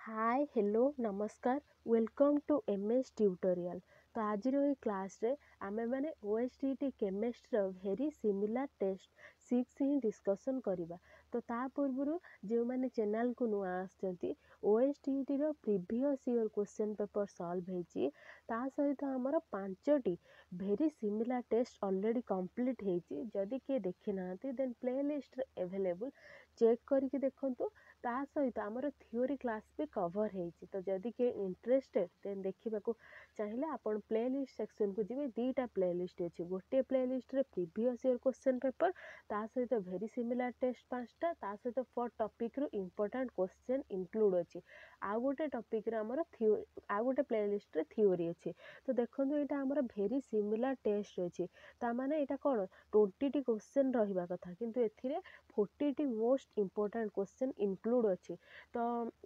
हाय hello नमस्कार welcome to MS tutorial. तो आज क्लास रे आमे माने OSTT chemistry very similar test 6 ही डिस्कशन करिबा। तो ता पूर्व जो माने चैनल को नुआ आछंती ओएसटीटी रो previous year question paper solve हेची ता सहित हमर 5टी very similar test already complete हेची। जदि के देखि नांती देन प्लेलिस्ट रे अवेलेबल चेक करके देखंतु। ता सहित आमर थियोरी क्लास भी कवर हेची। तो जदि के इंटरेस्टेड देन देखा चाहिए आपण प्लेलिस्ट सेक्शन को जी। दीटा प्लेलिस्ट अच्छी, गोटे प्लेलिस्ट रे प्रीवियस ईयर क्वेश्चन पेपर ता सहित वेरी सिमिलर टेस्ट 5टा ता सहित फॉर टॉपिक रू इंपोर्टेंट क्वेश्चन इंक्लूड अच्छी। आउ गोटे टॉपिक रे हमर आउ गोटे प्लेलिस्ट रे थियोरी अच्छी। तो देखंतु एटा हमर वेरी सिमिलर टेस्ट अच्छी। ता माने एटा कोन 20टी क्वेश्चन रहिबा कथा किंतु एथिरे 40टी मोस्ट इंपोर्टेंट क्वेश्चन इंक्लूड अच्छी। तो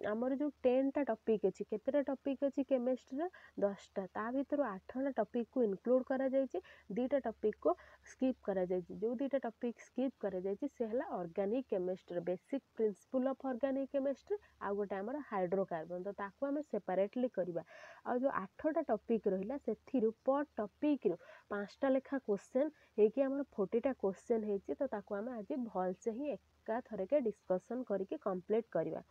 आमर जो 10टा टॉपिक अच्छी, केतेटा टॉपिक अच्छी केमिस्ट्री 10टा, ता भीतर 8टा टॉपिक को इंक्लूड करा जायछि, 2टा टॉपिक को स्किप करा जायछि। जो 2टा टॉपिक स्किप करा जायछि से हला organic chemistry, basic principle of organic chemistry, आ गोटे हमर हाइड्रोकार्बन। तो ताको हमें सेपरेटली करबा। आ जो 8टा टॉपिक रहिला सेथिरु पर टॉपिक रु 5टा लेखा क्वेश्चन हेकि हमर 40टा क्वेश्चन हेछि। तो ताको हमें आज भल से ही एका थरके डिस्कशन करके कंप्लीट करबा।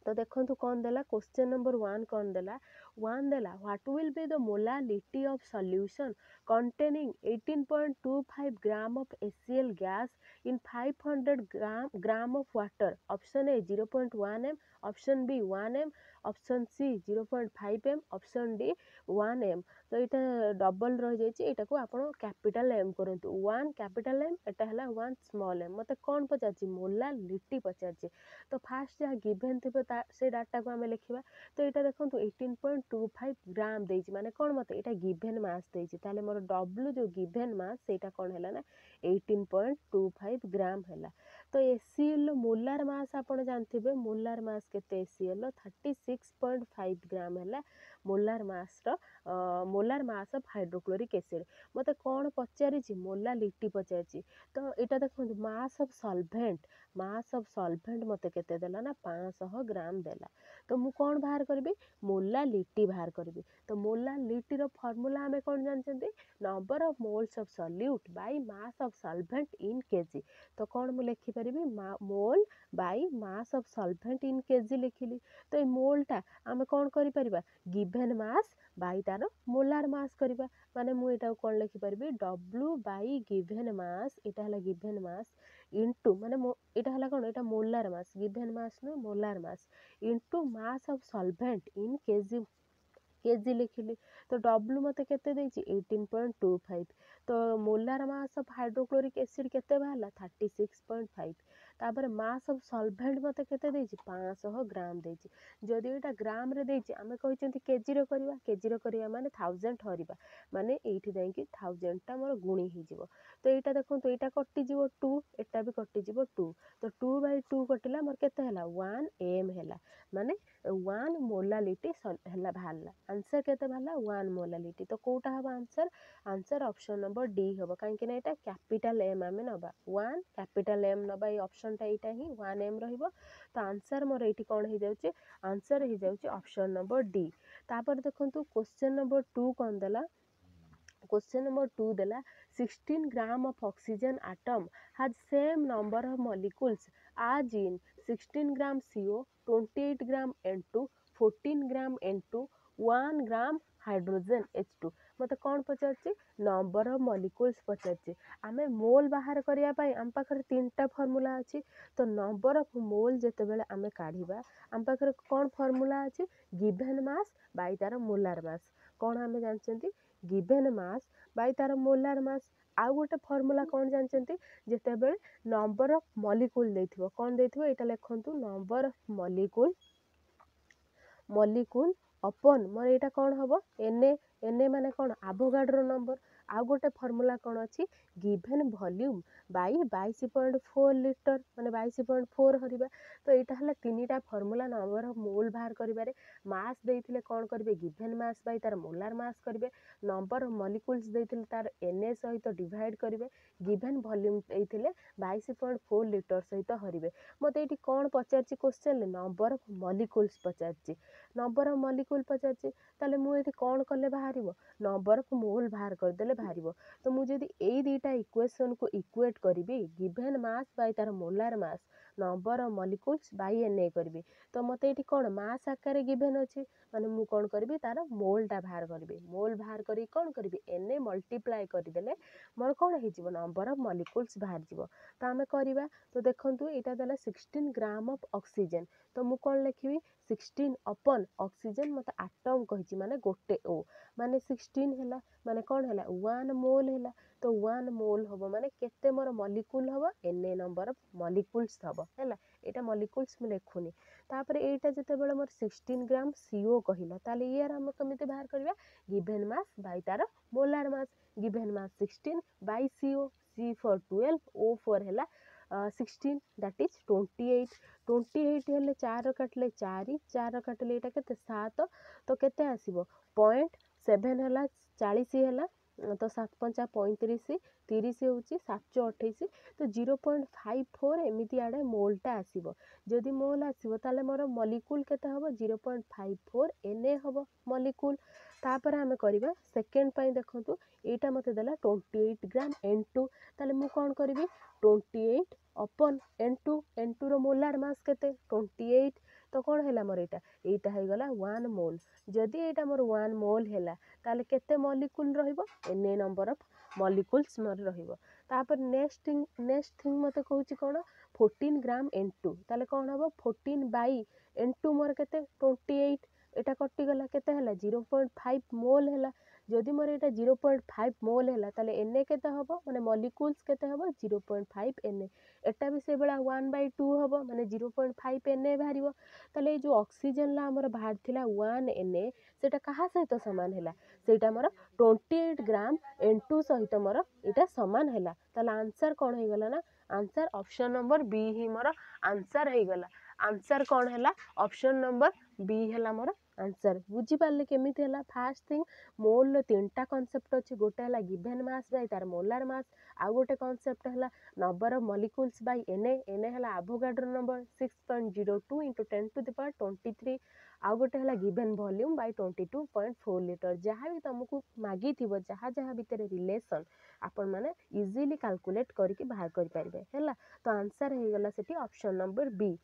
तो देखंतु कौन देला क्वेश्चन नंबर 1 कौन देला 1 देला what will be the molality of solution containing 18.25 gram of HCl gas in 500 gram of water। Option A 0.1 m, option B 1 m, option C 0.5 m, option D 1 m। तो यहाँ डबल रही जाइए, यहाँ को आप कैपिटल एम करंतु 1 capital M, एटा हला 1 small M. मते कौन पचारछि मोलालिटी पचारछि। तो फास्ट जहाँ गिवन थे से डाटा को आम लिखा। तो यहाँ देखो 18.25 ग्राम देछि माने कौन मते यहाँ गिवन मास देछि, ताले मोर डब्ल्यू जो गिवन मास सेटा कौन है ना 18.25 ग्राम है। तो एसीएल मोलार मास आप जानते मोलार मास केते एसीएल 36.5 ग्राम है। Molar mass molar mass of hydrochloric acid. मते कौन पचारि मोलालिटी पचारि। तो यहाँ देखो मास ऑफ सॉल्वेंट मते केते देला ना 500 ग्राम देला। तो मु कौन बाहर करी मोलालिटी बाहर करी। तो मोलालिटी रो फार्मूला हमें कौन जानते number of moles of solute by mass of solvent in KG. तो कौन मु लिखि परिबी mole by mass of solvent in KG लिखिली। तो ये मोलटा आमे कौन करि परिबा गिवन मास बाय तार मोलार मास करिबा। माने मु एटा कौन लिखि परिबी डब्ल्यू बाय गिवन मास, एटा हला गिवन मास इनटू माने एटा हला कौन एटा मोलार मास, गिवन मास न molar mass into mass of solvent in KG लिखिली। तो डब्ल्यू मते केते देछि 18.25। तो molar mass of hydrochloric acid केते बाहला 36.5। तापर मास ऑफ सॉल्वेंट मते केते देछि 500 ग्राम देछि। जदि एटा ग्राम रे देछि आमे कहिसंती केजी रे करबा, केजी रे करिया माने 1000 हरिबा माने एठी जाई कि 1000 टा मोर गुणी हि जिवो। तो एटा देखंतु एटा कटि जिवो 2, एटा भी कटि जिवो 2। तो 2/2 कटिला मोर केते हला 1 m हला माने 1 मोलालिटी हला बाहरला। आंसर केते बाहरला 1 मोलालिटी। तो कोटा हबा answer, answer option number D हबो। काहे कि ना एटा कैपिटल एम आमे नबा 1 कैपिटल एम नबा, ए ऑप्शन टा एटा ही 1 m रहिबो। तो आंसर मोर एठी कोन हे जाउची आंसर हे जाउची ऑप्शन नंबर डी। तापर देखंतु क्वेश्चन नंबर 2 कोन देला क्वेश्चन नंबर 2 देला 16 gram of oxygen atom has same number of molecules as in 16 gram CO, 28 gram N2, 14 gram N2, 1 gram hydrogen H2। मते कौन पचारछि नंबर ऑफ मॉलिक्यूल्स पचारछि। आमे मोल बाहर करिया पाई आम पाखरे 3टा फार्मूला अछि। तो नंबर ऑफ मोल जेते बेले आमे काढिबा आम पाखरे कौन फार्मूला अछि गिवन मास बाय तार मोलार मास। कौन आमे जानचंती गिवन मास बाय तार मोलार मास। आउ गोटे फार्मूला कौन जानचंती जेते बेले नंबर ऑफ मॉलिक्यूल देथिबो कौन देथिबो एटा लेखंतु नंबर ऑफ मॉलिक्यूल अपन मोर एटा कौन हबो एन माने कौन एवोगाड्रो नंबर। आउ गोटे फर्मूला कौन अच्छी गिभेन वॉल्यूम बाई 22.4 लिटर माने 22.4 हरिबा। तो यहाँ है तीन टा फर्मूला नंबर ऑफ मोल बाहर करिबारे मास देइथिले कौन करिवे गिभेन मास बाई तार मोलार मास करिवे नंबर ऑफ मॉलिक्यूल्स देइथिले तार Na सहित डिवाइड करिवे गिभेन वॉल्यूम देइथिले 22.4 लिटर सहित हरिवे। मते एठी कौन पचारछि क्वेश्चन नंबर ऑफ मॉलिक्यूल्स पचारछि नंबर ऑफ मॉलिक्यूल पचारछि ताले मु एठी कौन कले बाहरिबो नंबर ऑफ मोल बाहर कर देले बाहरिबो। तो मु जदि एई दुईटा इक्वेशन को इक्वेट करिवि गिभेन मास बाई तार molar mass number of molecules by Na करिवि तो मते एठी कौन मास आकार गिभेन अछि माने मु कौन करिवि तार मोलटा बाहर करिवि मोल बाहर करी कौन करिवि Na मल्टीप्लाई करदेले मोर कौन हो नंबर ऑफ मॉलिक्यूल्स बाहर जीवो। तो आमे करिबा तो देखंतु एटा देला 16 ग्राम ऑफ ऑक्सीजन तो मु कौन लिखिवि 16 अपन ऑक्सीजन मते एटम कहिछि माने गोटे ओ माने 16 हैला माने कौन हैला 1 मोल हैला तो 1 मोल हबो माने केते मोर मॉलिक्यूल हबो Na नंबर ऑफ मॉलिक्यूल्स हबो हैला एटा मॉलिक्यूल्स मु लेखुनी। तापर एटा जते बेले मोर 16 ग्राम CO कहिला ताले यार हम केमिते बाहर करबा गिवन मास बाय तार molar mass given mass 16 by CO C for 12 O for हैला 16 दैट इज 28 28 हेले 4 काटले 4 4 काटले एटा केते 7 तो केते आसीबो 0.7 हैला 40 हैला तो 7 पंचा 35 30 होउची 7 28 तो 0.54 एमिति आडे मोलटा आसीबो जदि मोल आसीबो ताले मोर मॉलिक्यूल केते हबो 0.54 Na हबो मॉलिक्यूल। तापर हमें करिबा सेकंड पई देखंतु एटा मते देला 28 ग्राम N2 ताले मु कोन करबी 28 अपन N2 रो मोलार मास केते 28 तो कौन हैला मोर एटा है गला 1 मोल जदि एटा मोर 1 मोल हैला ताले केते मॉलिक्यूल रहिबो Na नंबर ऑफ मॉलिक्यूल्स मोर रहिबो। तापर नेक्स्ट थिंग मते कहूची कोन 14 ग्राम N2 ताले कौन हबो 14 बाई N2 मोर केते 28 एटा कटि गला केते हैला 0.5 मोल हैला जदि मोर एटा 0.5 मोल हैला ताले Na केते हबो माने मॉलिक्यूल्स केते हबो 0.5 Na एटा भी से बेला 1/2 हबो माने 0.5 Na बाहरिबो। ताले जो ऑक्सीजन ला हमर बाहर थिला 1 Na सेटा कहा सहित समान हैला सेटा मोर 28 ग्राम N2 सहित मोर एटा समान हैला। ताले आंसर कौन है गला ना आंसर ऑप्शन नंबर बी ही मोर आंसर है गला। आंसर कौन हैला ऑप्शन नंबर बी हैला मोर आंसर। बुझी पारले केमिति हैला फर्स्ट थिंग मोल लो तीनटा कांसेप्ट अछि गोटे हैला गिवन मास बाय तार मोलार मास आ गोटे कांसेप्ट हैला number of molecules by Na हैला एवोगाड्रो नंबर 6.02 * 10⁻23 आ गोटे हैला गिवन वॉल्यूम बाय 22.4 लिटर जहाँ भी तुमको मागी थिबो जहाँ जहाँ भितर रिलेशन आपण माने इजीली कैलकुलेट करके बाहर कर पारिबे हैला। तो आंसर हे गला सेठी ऑप्शन नंबर बी।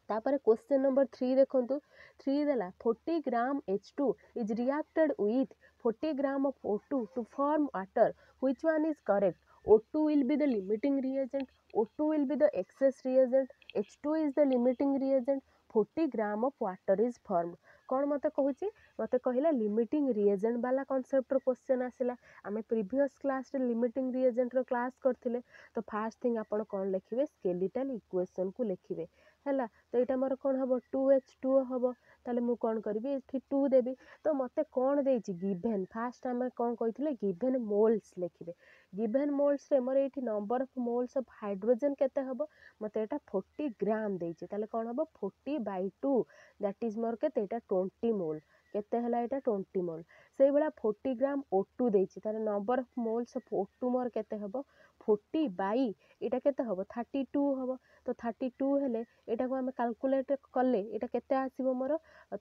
तापर क्वेश्चन नंबर 3 देखंतु 3 देला 40 ग्राम H2 is reacted with 40 gram of O2 to form water which one is correct O2 will be the limiting reagent O2 will be the excess reagent H2 is the limiting reagent 40 gram of water is formed कौन मते कहूची मते कहिला limiting reagent वाला concept रो question आसिला आमे previous class रे limiting reagent रो class करथिले। तो first thing आपण कोन लिखिबे स्केलेटल इक्वेशन को लिखिबे हैला। तो एटा मोर कोन हबो 2H2 हबो ताले मु कोन करबी एठी 2 देबी तो मते कोन देछि गिवन फर्स्ट आमे कोन कहिथिले गिवन मोल्स लिखिबे गिवन मोल्स रे मोर एठी number of moles of hydrogen केते हबो मते एटा 40 ग्राम देछि ताले कोन हबो 40/2 दैट इज मोर केते एटा 20 मोल केते हला एटा 20 मोल सेई बेला 40 ग्राम O2 देछि ताले number of moles of O2 मोर केते हबो 40 बाई एटा केते हबो 32 हबो तो 32 हेले एटा को हम कैलकुलेट कले एटा केते आसीबो मोर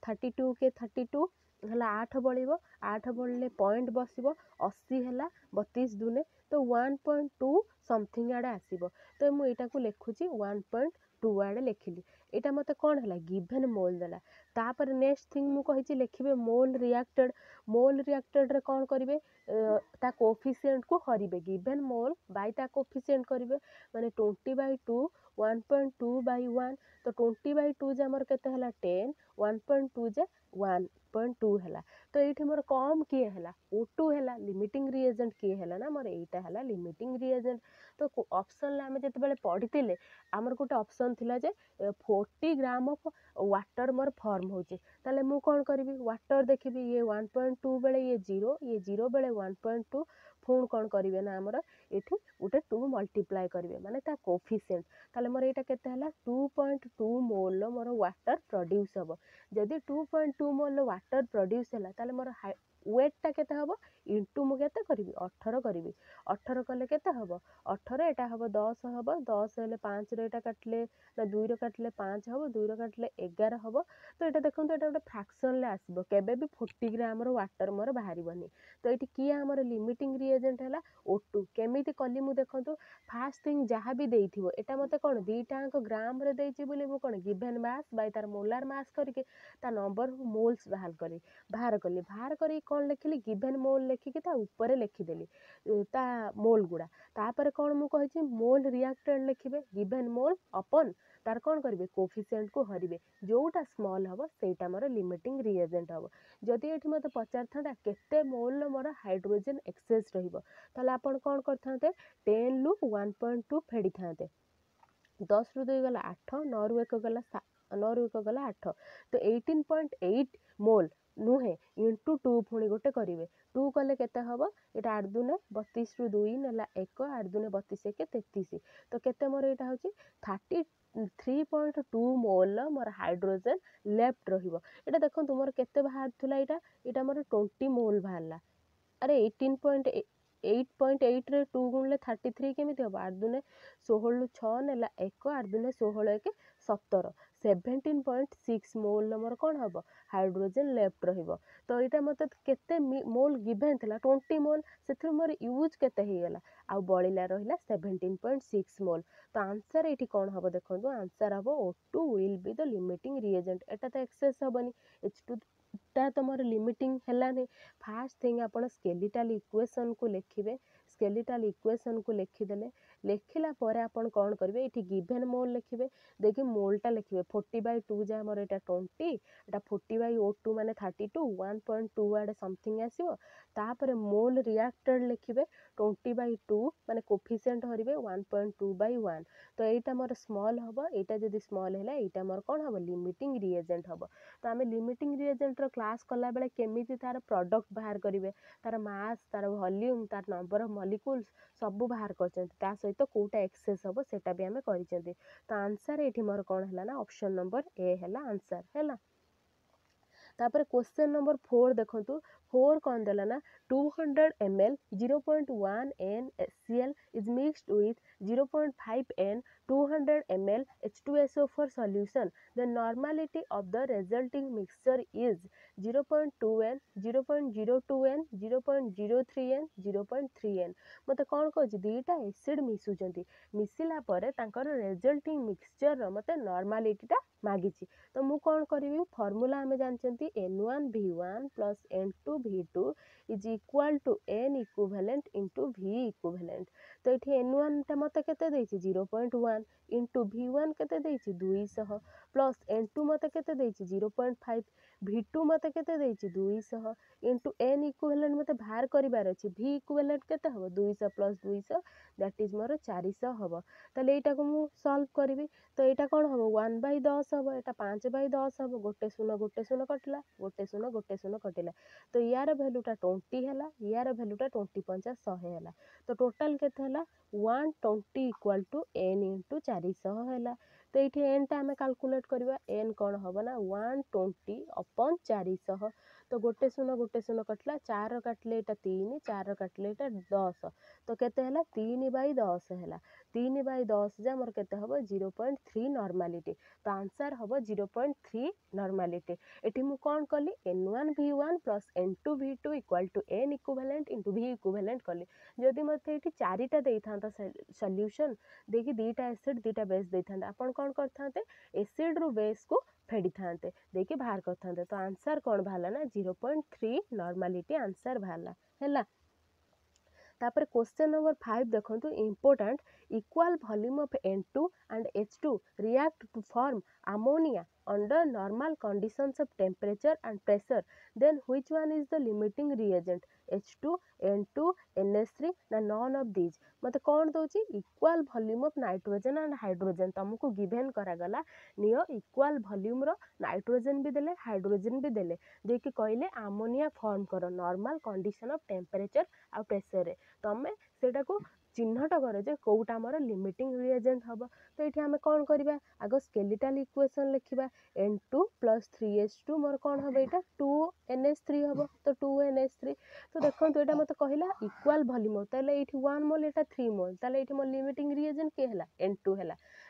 32 के 32 हला 8 बळिबो 8 बळले पॉइंट बसिबो 80 हला 32 दुने तो 1.2 समथिंग आडे आसीबो। तो मु एटा को लेखुची 1.2 आडे लेखिली एटा मते कोन हला गिवन मोल देला। तापर नेक्स्ट थिंग मु कहिची लेखिबे मोल रिएक्टेड रे कोन करिवे ता कोएफिशिएंट को हरिबे गिवन मोल बाय दुईटा कोफिशिएंट करेंगे माने 20/2 1.2 by 1 तो 20/2 जे हमर केते हला 10 1.2 जे 1.2 हला तो एठी मोर कम किए हला O2 हला लिमिटिंग रिएजेंट किए हला ना मोर एटा हला लिमिटिंग रिएजेंट तो ऑप्शन ला हमें जते बेले पढ़ितिले हमर गोटे ऑप्शन थिला जे 40 gram of water more form होची ताले मु कोन करबी वाटर देखिबी ये 1.2 बेले ये 0 बेले 1.2 पुण कोन करिवे ना हमर एठी उटे 2 मल्टीप्लाई करिवे माने ता कोफिशिएंट ताले मोर एटा केते हला 2.2 मोल लो मोर वाटर प्रोड्यूस हबो जदी 2.2 मोल लो वाटर प्रोड्यूस हला ताले मोर वेट टा केते हबो इनटू मु केते करबी 18 करबी 18 कले केते हबो 18 एटा हबो 10 हबो 10 हेले 5 रे एटा काटले ना 2 रे काटले 5 हबो 2 रे काटले 11 हबो तो एटा देखंतु एटा गोटे फ्रैक्शन ले आसीबो केबे भी 40 ग्राम रो वाटर मोर बाहरी बनी तो एठी की हमर लिमिटिंग रिएजेंट हला O2 केमिति कली मु देखंतु फास्ट थिंग जहाँ भी देइथिबो एटा मते कोन दीटांक ग्राम रे देइछि बोली मु कोन गिवन मास बाय तार मोलार मास करके ता नंबर ऑफ मोल्स बाहर करी कोन लिखिली गिवन मोल लिखिकी ता ऊपर लिखिदेली ता मोल गुडा तापर कोन मु कहिछि मोल रिएक्टेड लिखिबे गिवन मोल अपन तार कोन करिवे कोफिशिएंट को हरिबे जोटा स्मॉल हबो सेटा मोर लिमिटिंग रिएजेंट हबो जदि एठी मते पचार थांदा केते मोल मोर हाइड्रोजन एक्सेस रहिबो ताले आपण कोन करथांते 10 लु 1.2 फेडी थांते 10 रु 2 गला 8 9 रु 1 गला 9 रु 1 गला 8 तो 18.8 मोल नुहे इंटू 2 पुणी गोटे करिवे 2 कले केते हबो एटा 8 दुने 32 रु 2 नेला 1 8 दुने 32 के 33 तो केते मोर एटा होची 33.2 मोल मोर हाइड्रोजन लेफ्ट रहिबो एटा देखो तुमर केते बाहर थुला एटा मोर 20 मोल बाहरला अरे 8.8 रे 2 गुणले 33 केमिति हबो 8 दुने 16 रु 6 नेला 1 8 दुने 16 के 17 17.6 मोल मोर कोन हबो हाइड्रोजन लेफ्ट रहिबो तो एटा मते केते मोल गिवन थला 20 मोल सेथि मोर यूज केते हे गेला आ बळिला रहिला 17.6 मोल तो आंसर एठी कोन हबो देखंतु आंसर हबो O2 will be the limiting reagent एटा तो एक्सेस हबनी H2 ता तमर लिमिटिंग हेलानी फास्ट थिंग आपण स्केलेटल इक्वेशन को लिखिबे स्केलेटल इक्वेशन को लिखिदेले लिखिला परे आपण कोन करबे एठी गिवन मोल लिखिबे देखि मोलटा लिखिबे 40/2 जे हमर एटा 20 एटा 40/O2 माने 32 1.2 आडे समथिंग आसीबो तापरे मोल रिएक्टेड लिखिबे 20/2 माने कोफिशिएंट हरिबे 1.2/1 तो एटा मोर स्मॉल हबो एटा जदी स्मॉल हैला एटा मोर कोन हबो लिमिटिंग रिएजेंट हबो तो आमे लिमिटिंग रिएजेंट रो क्लास कला बेले केमिति तार प्रोडक्ट बाहर करिवे तार मास तार वॉल्यूम तार नंबर ऑफ मॉलिक्यूल्स सब बाहर करचंती ता सहित कोटा एक्सेस हबो सेटा भी आमे करिचंती तो आंसर एठी मोर कोन हैला ना ऑप्शन नंबर ए हैला आंसर हैला तापर क्वेश्चन नंबर 4 देखंतु 4 कोन देला ना 200 ml 0.1 n HCl is mixed with 0.5 n 200 ml H2SO4 solution the normality of the resulting mixture is 0.2 n 0.02 n 0.03 n 0.3 n मते कोन कहछि दीटा एसिड मिसुचंती मिसिला परे तांकर रिजल्टिंग मिक्सचर मते नॉर्मलिटी ता मागिछि तो मु कोन करिवि फार्मूला हमें जानचंती N1V1 plus N2V2 is equal to N equivalent into V equivalent तो एठी N1 ता मते केते देछि 0.1 into V1 केते देछि 200 plus N2 मते केते देछि 0.5 V2 मते केते देछि 200 into N equivalent मते बाहर करिवार अछि V equivalent केते हबो 200 plus 200 दैट इज मोर 400 हबो तले एटा को मु सॉल्व करिवि तो एटा कोन हबो 1/10 हबो एटा 5/10 हबो गोटे शून्य कटिला गोटे शून्य कटिला तो यार वैल्यूटा 20 हैला यार वैल्यूटा 20 50 100 हैला तो टोटल केते हैला 120 इक्वल टू n into 400 हैला तो एठी n ता हमें कैलकुलेट करबा n कोन हबो ना 120 upon 400 तो गोटे शून्य कटला 4 काटले एटा 3 4 काटले एटा 10 तो केते हैला 3/10 हैला 3/10 जे हमर केते हबो 0.3 नॉर्मलिटी तो आंसर हबो 0.3 नॉर्मलिटी एठी मु कोन कली N1V1 plus N2V2 equal to N equivalent into V equivalent कली जदि मते एठी चारिटा देई थांता सॉल्यूशन देखि दीटा एसिड दीटा बेस देई थांता आपण कोन करथांते एसिड रो बेस को फेडी थांते देखि बाहर करथांते तो आंसर कोन भाला ना 0.3 नॉर्मलिटी आंसर भाला हैला तापर क्वेश्चन नंबर 5 देखंतु important equal volume of N2 and H2 react to form ammonia under normal conditions of temperature and pressure, then which one is the limiting reagent, H2, N2, NH3 ना none of these। मते कौन दोची equal volume of nitrogen and hydrogen तुमको given करागला नियो equal volume रो nitrogen भी देले हाइड्रोजन भी देले देकी कहले अमोनिया फॉर्म करो नॉर्मल कंडीशन ऑफ टेम्परेचर आ प्रेशर रे तमे सेटा को चिन्हट कर जे कोटा मोर लिमिटिंग रिएजेंट हम। तो ये आम कौन करवा आग स्केलेटल इक्वेशन लिखा N2 + 3H2 मोर कौन हम यहाँ 2NH3 हम तो 2NH3। तो देखो ये मत कहला इक्वल वॉल्यूम ताले ये 1 मोल ये 3 मोल ताले ये मोर लिमिटिंग रिएजेंट के है N2 है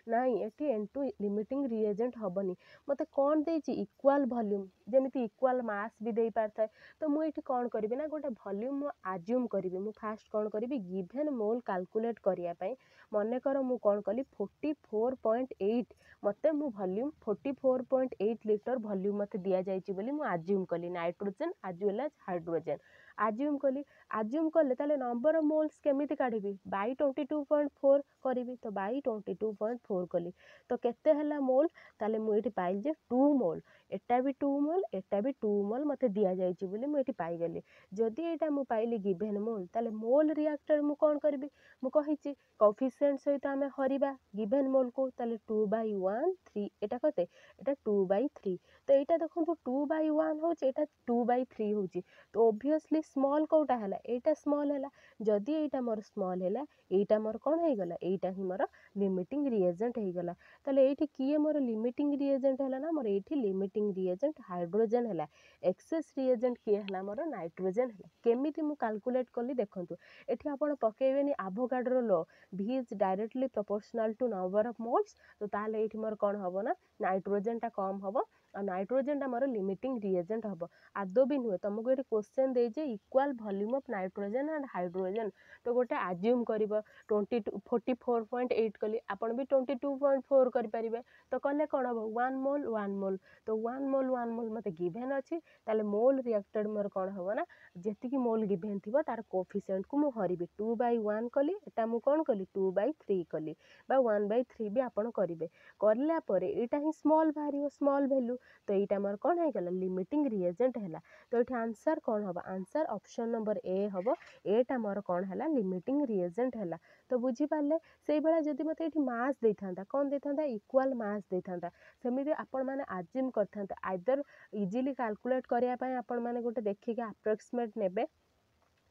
नाई ये N2 लिमिटिंग रिएजेंट हेनी मत कौन देती इक्वल वॉल्यूम जमी इक्वल मास भी दे पारे। तो मुझे कौन करी ना गोटे वॉल्यूम आज्यूम करी मु फास्ट कौन करी गिवन मोल कैलकुलेट करने मनकर मु कौन कली 44.8 मते मु वॉल्यूम 44.8 लीटर वॉल्यूम मते दिया जाइछि बोली मु आज्यूम कली nitrogen as well as hydrogen आज्यूम कली। आज्यूम कले ताले नंबर ऑफ मोल्स केमिति काढिबी बाई 22.4 करिवि तो बाई 22.4 कली तो केते हला मोल ताले मु एठी पाइल जे 2 मोल एटा भी 2 मोल एटा भी 2 मोल मते दिया जाइछि बोली मु एठी पाइ गेली। जदि एटा मु पाइली गिवन मोल ताले मोल रिएक्टर मु कोन करबी मु कहिछि कोएफिशिएंट सहित आमे हरिबा गिवन मोल को ताले 2/1 3 एटा कते एटा 2/3 तो एटा देखो 2/1 होचे एटा 2/3 होची तो ऑब्वियसली स्मॉल कोटा हला एटा स्मॉल हला जदि एटा मोर स्मॉल हला एटा मोर कोन हे गला एटा ही मोर लिमिटिंग रिएजेंट हे गला। ताले एठी किए मोर लिमिटिंग रिएजेंट हला ना मोर एठी लिमिटिंग रिएजेंट हाइड्रोजन हला एक्सेस रिएजेंट किए हला मोर नाइट्रोजन हला। केमिति मु कैलकुलेट कली देखंतु एठी आपण पकेबेनी Avogadro law V is directly proportional to number of moles तो ताले एठी मोर कोन हबो ना नाइट्रोजन टा कम हबो और नाइट्रोजन टा मोर लिमिटिंग रिएजेंट हबो आदो भी नुहे तुमको ये question they J equal volume of nitrogen and hydrogen तो गोटे आज्यूम करिवो 44.8 कली आपण भी 22.4 करि परिबे तो कले कोन हबो 1 मोल तो 1 मोल मते गिवन अछि ताले मोल रिएक्टेड मोर कोन हबो ना जेति की मोल गिवन थिबो तार कोएफिशिएंट को मु हरिबी 2/1 कली एटा मु कोन कली 2/3 कली बा 1/3 भी आपण करिवे करला परे एटा ही स्मॉल भारियो स्मॉल वैल्यू तो एटा मोर कोन हे गला लिमिटिंग रिएजेंट हैला। तो एठी आंसर कोन हबो आंसर ऑप्शन नंबर ए हबो एटा मोर कोन हैला लिमिटिंग रिएजेंट हैला। तो बुझी पाले सेई बेला जदि मते एठी मास देथांता कोन देथांता इक्वल मास देथांता सेमिति आपण माने आज्यूम करथांता आइदर इजीली कैलकुलेट करिया पय आपण माने गोटे देखि के अप्रोक्सीमेट नेबे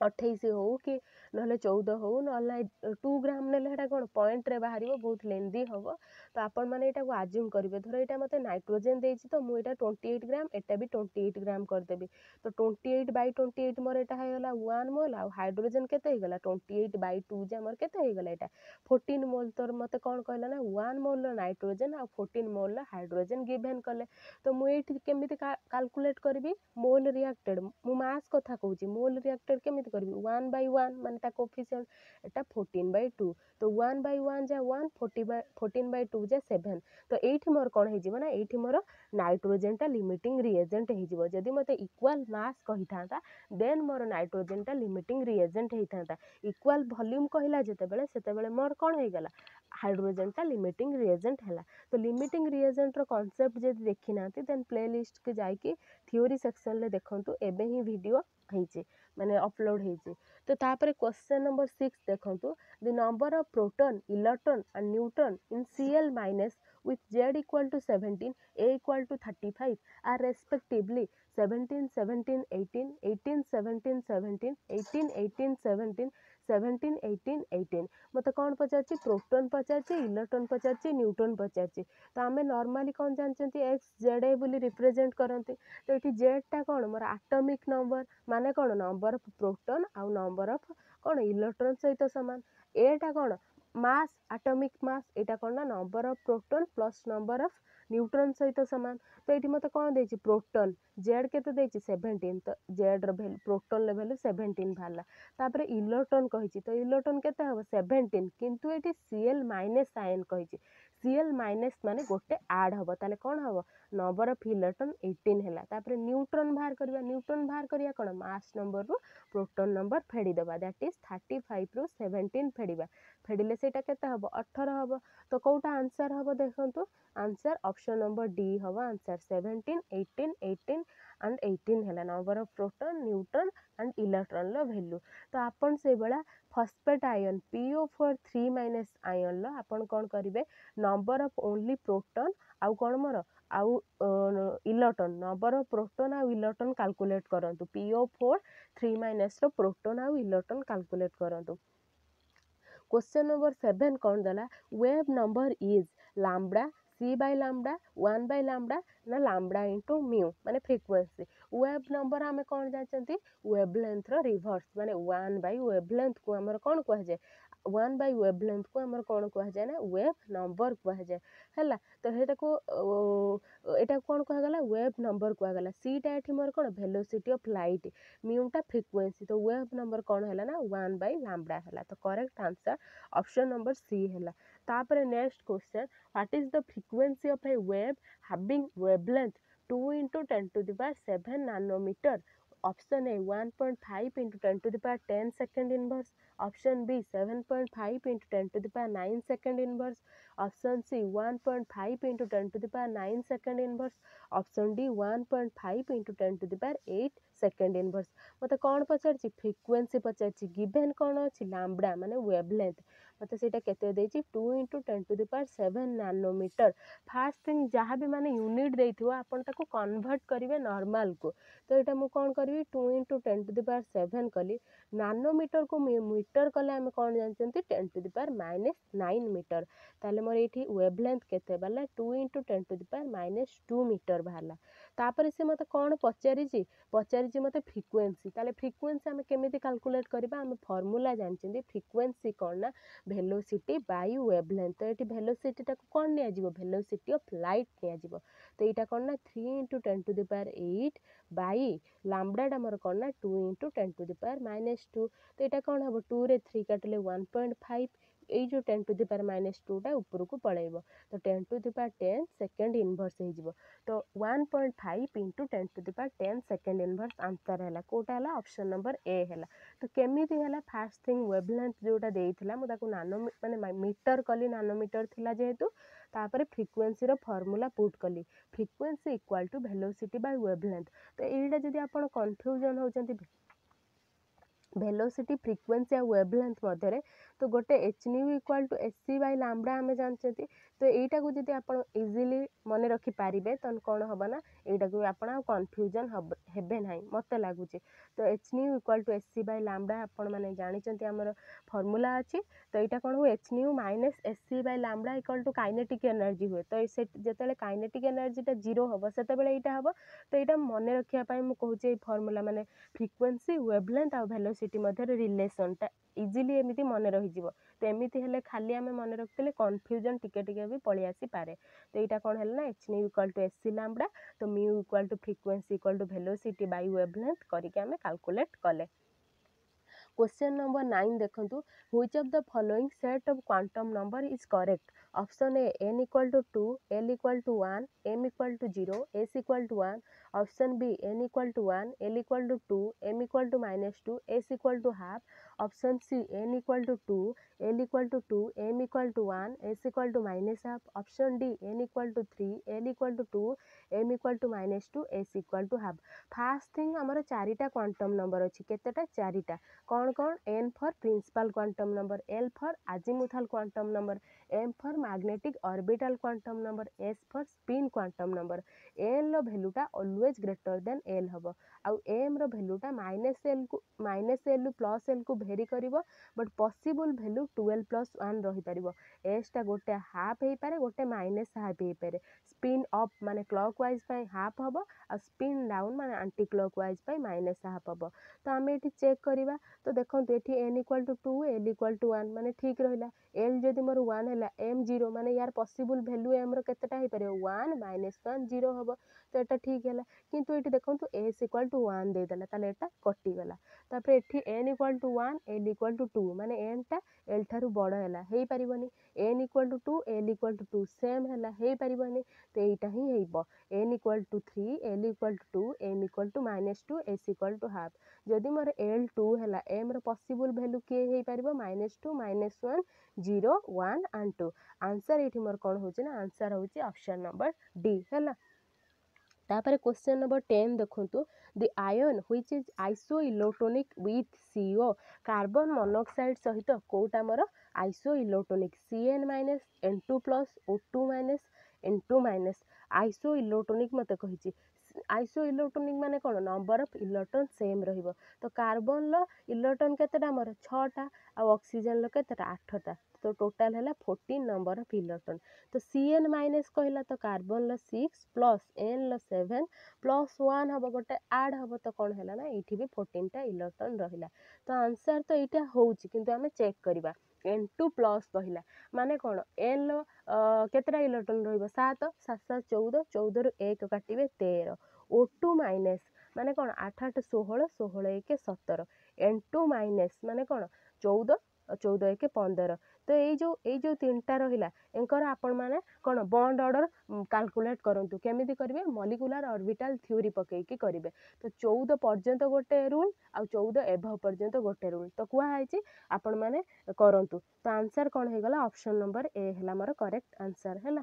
28 हो कि नहले 14 हो नहले 2 ग्राम नेले हेटा कोन पॉइंट रे बाहरिबो बहुत लेंदी हबो तो आपण माने एटा को आज्यूम करिवे धर एटा मते नाइट्रोजन देछि तो मु एटा 28 ग्राम एटा भी 28 ग्राम कर देबी तो 28/28 मोर एटा हे गला 1 मोल आ हाइड्रोजन केते हे गला 28/2 जे मोर केते हे गला एटा 14 मोल तो मते कोन कहला ना 1 मोल नाइट्रोजन आ 14 मोल हाइड्रोजन गिवन कले तो मु एठी केमिति कैलकुलेट करबी मोल रिएक्टेड मु मास कथा कहूची मोल रिएक्टेड केमिति करबी 1/1 माने ता कोएफिशिएंट एटा 14/2 तो 1/1 जा 1 14/2 जा 7 तो एठी मोर कोन हे जिवो ना एठी मोर नाइट्रोजन ता लिमिटिंग रिएजेंट हे जिवो जदि मते इक्वल मास कहि थांता देन मोर नाइट्रोजन ता लिमिटिंग रिएजेंट हे थांता इक्वल वॉल्यूम कहिला जते बेले सेते बेले मोर कोन हे गला हाइड्रोजन ता लिमिटिंग रिएजेंट हैला। तो लिमिटिंग रिएजेंट रो कांसेप्ट जदि देखि नांती देन प्लेलिस्ट के जाई कि थ्योरी सेक्शन ले देखंतु एबे ही वीडियो हेची माने अपलोड हेची। तो तापरे क्वेश्चन नंबर 6 देखंतु the number of proton electron and neutron in Cl- with Z equal to 17 A equal to 35 are respectively 17 17 18 18 17 17 18 18 17 17 18 18 मत कौन पचार प्रोटॉन पचार इलेक्ट्रॉन पचार न्यूट्रॉन पचार तो आम नॉर्मली कौन जानते एक्स जेड ए बोली रिप्रेजेंट करते तो ये जेड टा कौन मोर एटॉमिक नंबर माने कौन नंबर ऑफ प्रोटॉन आउ नंबर ऑफ कौन इलेक्ट्रॉन सहित सामान एटा कौन मास एटॉमिक मास एटा कौन ना number of proton plus number of neutron सहित सामान तो ये मत कौन देछि प्रोटॉन जेड केते देछि 17 तो जेड रो वैल्यू प्रोटॉन रो वैल्यू 17 भाला तापरे इलेक्ट्रॉन कहिछि तो इलेक्ट्रॉन केते हबो 17 किंतु एटी Cl- आयन कहिछि Cl माइनस माने गोटे आड हम ताले कौन हम नंबर ऑफ इलेक्ट्रॉन 18 हैला तापर न्यूट्रॉन बाहर करिया कौन मास नंबर रु प्रोटॉन नंबर फेडी दबा दैट इज 35 रु 17 फेडिबा फेडिले सेटा केते हबो 18 हबो तो कोटा आंसर हबो देखंतु आंसर ऑप्शन नंबर डी हबो आंसर 17 18 18 एंड 18 हैला number of proton neutron and electron लो वैल्यू तो आपन से बेला phosphate ion PO4 3 minus ion लो आपन कोन करिवे नंबर ऑफ ओनली प्रोटॉन आउ कोन मोर आउ इलेक्ट्रॉन नंबर ऑफ प्रोटॉन आउ इलेक्ट्रॉन कैलकुलेट करंतु PO4 3 माइनस रो प्रोटॉन आउ इलेक्ट्रॉन कैलकुलेट करंतु क्वेश्चन नंबर 7 कौन दला wave number is lambda c by lambda 1 by lambda ना lambda into mu माने फ्रीक्वेंसी वेव नंबर आमे कौन जानचंती वेवलेंथ रो रिवर्स माने 1 by वेवलेंथ को हमर कौन कह जाय 1 by वेवलेंथ को हमर कौन कह जाय ना वेव नंबर कह जाय हैला तो हेटा को एटा कौन कह गला वेव नंबर कह गला c टा एठी मोर कौन वेलोसिटी ऑफ लाइट mu टा फ्रीक्वेंसी तो वेव नंबर कौन हैला ना 1 by lambda हैला तो correct answer option number C हैला तापर next question what is the frequency of a wave having wavelength 2 into 10 to the power 7 nanometer option A 1.5 into 10 to the power 10 second inverse option B 7.5 into 10 to the power 9 second inverse option C 1.5 into 10 to the power 9 second inverse option D 1.5 into 10 to the power 8 second inverse मते कौन पचारछि frequency पचारछि given कौन अछि lambda माने wavelength मते सेटा केते देछि 2 into 10 to the power 7 nanometer first thing जहाँ भी माने यूनिट देइथिबो आपण ताको कन्वर्ट करिवे नॉर्मल को तो एटा मु कोन करबी 2 into 10 to the power 7 कली नैनोमीटर को मीटर कले हम कोन जानचंती 10 to the power -9 मीटर ताले मोर एठी वेवलेंथ केते बाला 2 into 10 to the power -2 metre बाहला तापर से मते कोन पचारिछि मते फ्रीक्वेंसी ताले फ्रीक्वेंसी हम केमिति कैलकुलेट करबा हम फार्मूला जानचंती फ्रीक्वेंसी कोन ना वेलोसिटी बाय वेवलेंथ तो एटी वेलोसिटी टा कोन निया जिवो वेलोसिटी ऑफ लाइट निया जिवो तो एटा कोन ना 3 into 10 to the power 8 by lambda टा मोर कोन ना 2 into 10 to the power -2 तो एटा कोन हबो 2 रे 3 काटले 1.5 ए जो 10 to the power -2 टा ऊपर को पळेइबो तो 10 to the power 10 second inverse हे जिवो तो 1.5 into 10 to the power 10 second inverse answer हैला कोटा हैला ऑप्शन नंबर ए हैला तो केमिति हैला फास्ट थिंग वेवलेंथ जोटा देइथिला मु ताको नानो माने मीटर कली नानोमीटर थिला जेहेतु तापर फ्रीक्वेंसी रो फार्मूला पुट कली frequency equal to velocity by wavelength तो एटा जदी आपण कंफ्यूजन होचंती वेलोसिटी फ्रीक्वेंसी आ वेवलेंथ मध्यरे तो गोटे hν equal to hc by lambda हमें जानचंती तो एटा को जदी आपण इजीली मने रखि पारिबे तन कोन हबा ना एटा को आपण कंफ्यूजन हेबे नाही मते लागुची तो hν equal to hc by lambda आपण माने जानिचंती हमर फार्मूला अछि तो एटा कोन हो hν minus hc by lambda equal to kinetic energy हुए तो से जेतेले काइनेटिक एनर्जी टा 0 हबो सेते बेले एटा हबो तो एटा मने रखिया पई मु कहूची ए फार्मूला माने फ्रीक्वेंसी वेवलेंथ आ वेलोसिटी मध्य रिलेशन टा इजीली एमिति मने रहि जिवो तो एमिति हेले खाली आमे मने रखतले कंफ्यूजन टिके टिके भी पळि आसी पारे तो एटा कोन हेल ना hν equal to hc lambda तो μ equal to frequency equal to velocity by wavelength करिके आमे कैलकुलेट कले क्वेश्चन नंबर 9 देखंतु which of the following set of quantum number is correct option A n equal to 2 l equal to 1 m equal to 0 s equal to 1 option B n equal to 1 l equal to 2 m equal to -2 s equal to half option C n equal to 2 l equal to 2 m equal to 1 s equal to -half option D n equal to 3 l equal to 2 m equal to -2 s equal to half first thing हमर चारिटा quantum number अछि केतेटा चारिटा कौन कौन n for principal quantum number l for azimuthal quantum number m for magnetic orbital quantum number s for spin quantum number n लो वैल्यूटा always greater than l हबो आउ m रो वैल्यूटा -l प्लस l को भेरी करिवो but possible value 12 + 1 रही परिवो s टा गोटे हाफ हे पारे गोटे माइनस हाफ हे पारे स्पिन अप माने क्लॉकवाइज पाई हाफ हबो आ स्पिन डाउन माने anti clockwise pi minus half हबो तो आमे एठी चेक करिवा तो देखंतु एठी n equal to 2 l equal to 1 माने ठीक रहिला l जदी मोर 1 हैला m 0 माने यार पॉसिबल वैल्यू m रो केतेटा हे पारे 1 -1 0 हबो तो एटा ठीक हैला किंतु एठी देखंतु s इक्वल टू 1 दे देला ताले एटा कटि गला तापर एठी n equal to 1 1 L equal to 2 माने n टा L ठारू बड़ हैला हेई परिबनी n equal to 2 L equal to 2 same हैला हेई परिबनी तो एटा ही हेइबो n equal to 3 L equal to 2 m equal to -2 s equal to half जदि मोर L 2 हैला m रो पॉसिबल वैल्यू के हेई परिबो -2 -1 0 1 and 2 आंसर एठी मोर कोन होची ना आंसर होची ऑप्शन नंबर डी हैला तापर क्वेश्चन नंबर 10 देखंतु the ion which is isoelectronic with CO carbon monoxide सहित कोटा मोर isoelectronic CN- N2+ O2- N2- isoelectronic मते कहिची आइसोइलेक्ट्रॉनिक माने कोन नंबर ऑफ इलेक्ट्रॉन सेम रहिबो तो कार्बन लो इलेक्ट्रॉन केतेटा मोर 6 टा आ ऑक्सीजन लो केतेटा 8 टा तो टोटल हैला 14 नंबर ऑफ इलेक्ट्रॉन तो CN- कहला तो कार्बन लो 6 प्लस N लो 7 प्लस 1 हबो गोटे ऐड हबो तो कोन हैला ना एठी भी 14 टा इलेक्ट्रॉन रहिला तो आंसर तो एटा होउची किंतु हमें चेक करबा N2+ कहला माने कोन N लो केतेटा इलेक्ट्रॉन रहिबो 7 7 14 14 रु 1 काटिबे 13 O2- माने कोन 8 8 16 16 1 17 N2- माने कोन 14 14 1 15 तो এই जो तीनटा रहिला एंकर आपण माने कोन बॉन्ड ऑर्डर कैलकुलेट करंतु केमिति करिवे मॉलिक्यूलर ऑर्बिटल थ्योरी पकई की करिवे तो 14 पर्यंत गोटे रूल आ 14 एभव पर्यंत गोटे रूल तो कुआ हाइची आपण माने करंतु तो आंसर कोन हे गला ऑप्शन नंबर ए हला मोर करेक्ट आंसर हला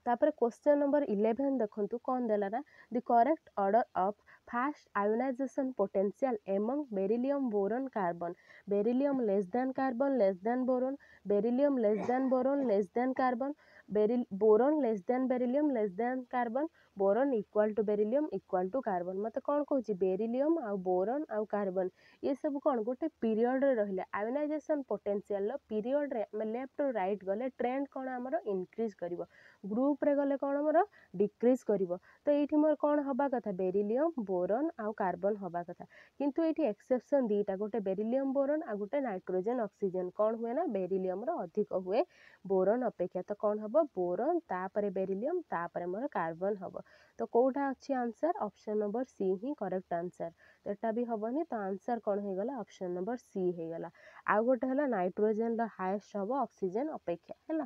तापर क्वेश्चन नंबर 11 देखंतु कोन देला ना the correct order of first ionization potential among beryllium boron carbon beryllium less than carbon less than boron beryllium less than boron less than carbon boron less than beryllium less than carbon boron equal to beryllium equal to carbon मते कोन कहूची beryllium आ boron आ carbon ये सब कोन गोटे period रे रहिले आयोनाइजेशन पोटेंशियल लो पीरियड रे लेफ्ट टू राइट गले ट्रेंड कोन हमरो इंक्रीज करिवो ग्रुप रे गले कोन हमरो डिक्रीज करिवो तो एठी मोर कोन हबा कथा बेरिलियम बोरॉन आ कार्बन हबा कथा किंतु एठी एक्सेप्शन दीटा गोटे बेरिलियम बोरॉन आ गोटे नाइट्रोजन ऑक्सीजन कोन हुए ना बेरिलियम रो अधिक हुए बोरॉन अपेक्षा तो कोन हबो बोरॉन तापरे बेरिलियम तापरे मोर कार्बन हबो तो कोठा अछि आंसर ऑप्शन नंबर सी ही करेक्ट आंसर तो एटा भी हबनी तो आंसर कोन हे गला ऑप्शन नंबर सी हे गला आ गोटे हला नाइट्रोजन रो हाईएस्ट हबो ऑक्सीजन अपेक्षा हला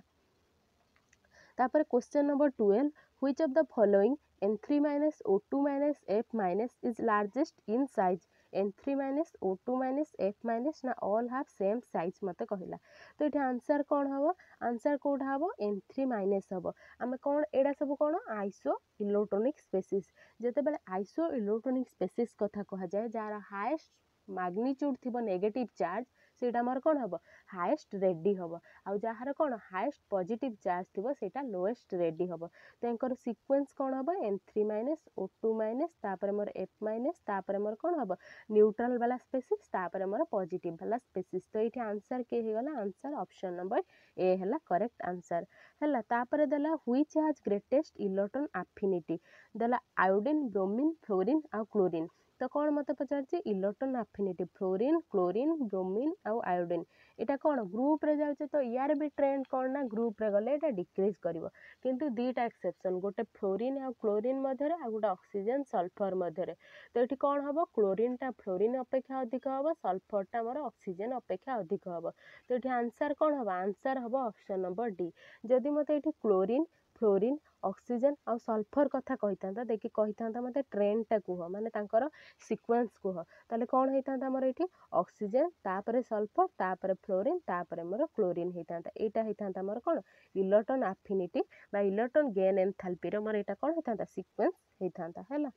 तापर question number 12 which of the following N3- O2- F- is largest in size N3- O2- F- ना all have same size मते कहिला तो एठी आंसर कोन हबो आंसर कोठा हबो N3- हबो आमे कोन एडा सब कोन आइसो इलेक्ट्रॉनिक स्पेसिस जते बेले आइसो इलेक्ट्रॉनिक स्पेसिस कथा कहा जाय जार हाईएस्ट मैग्नीट्यूड थिबो नेगेटिव चार्ज सेटा मोर कोन हबो हाईएस्ट रेडी हबो आ जहार कोन हाईएस्ट पॉजिटिव चार्ज थिबो सेटा लोएस्ट रेडी हबो तो एंकर सीक्वेंस कोन हबो N3- O2- तापर मोर F- तापर मोर कोन हबो न्यूट्रल वाला स्पेसिस तापर मोर पॉजिटिव वाला स्पेसिस तो एठी आंसर के हे गला आंसर ऑप्शन नंबर ए हला करेक्ट आंसर हला तापर देला which has greatest electron affinity देला आयोडीन ब्रोमीन फ्लोरीन आ क्लोरीन तो कौन मत पचार electron affinity fluorine chlorine bromine आउ आयोडीन एटा कौन ग्रुप रे जाउचे तो यार भी ट्रेंड कौन ना ग्रुप रे गले एटा डिक्रीज करिवो किंतु दीटा एक्सेप्शन गोटे फ्लोरीन आ क्लोरीन मध्य रे आ गोटे ऑक्सीजन सल्फर मध्य रे तो एठी कौन हबो क्लोरीन टा फ्लोरीन अपेक्षा अधिक हबो सल्फर टा मोर ऑक्सीजन अपेक्षा अधिक हबो तो एठी आंसर कौन हबो आंसर हबो ऑप्शन नंबर डी जदि मते एठी क्लोरीन फ्लोरीन ऑक्सीजन आ सल्फर कथा कहितांता देखि कहितांता मते ट्रेंड टा कुह माने तांकर सीक्वेंस कुह ताले कौन हेतांता हमर एठी ऑक्सीजन तापरे सल्फर तापरे फ्लोरीन तापरे मोर क्लोरीन हेतांता एटा हेतांता हमर कोन इलेक्ट्रॉन एफिनिटी बा इलेक्ट्रॉन गेन एंथैल्पी रो मोर एटा कोन हेतांता सीक्वेंस हेतांता हैला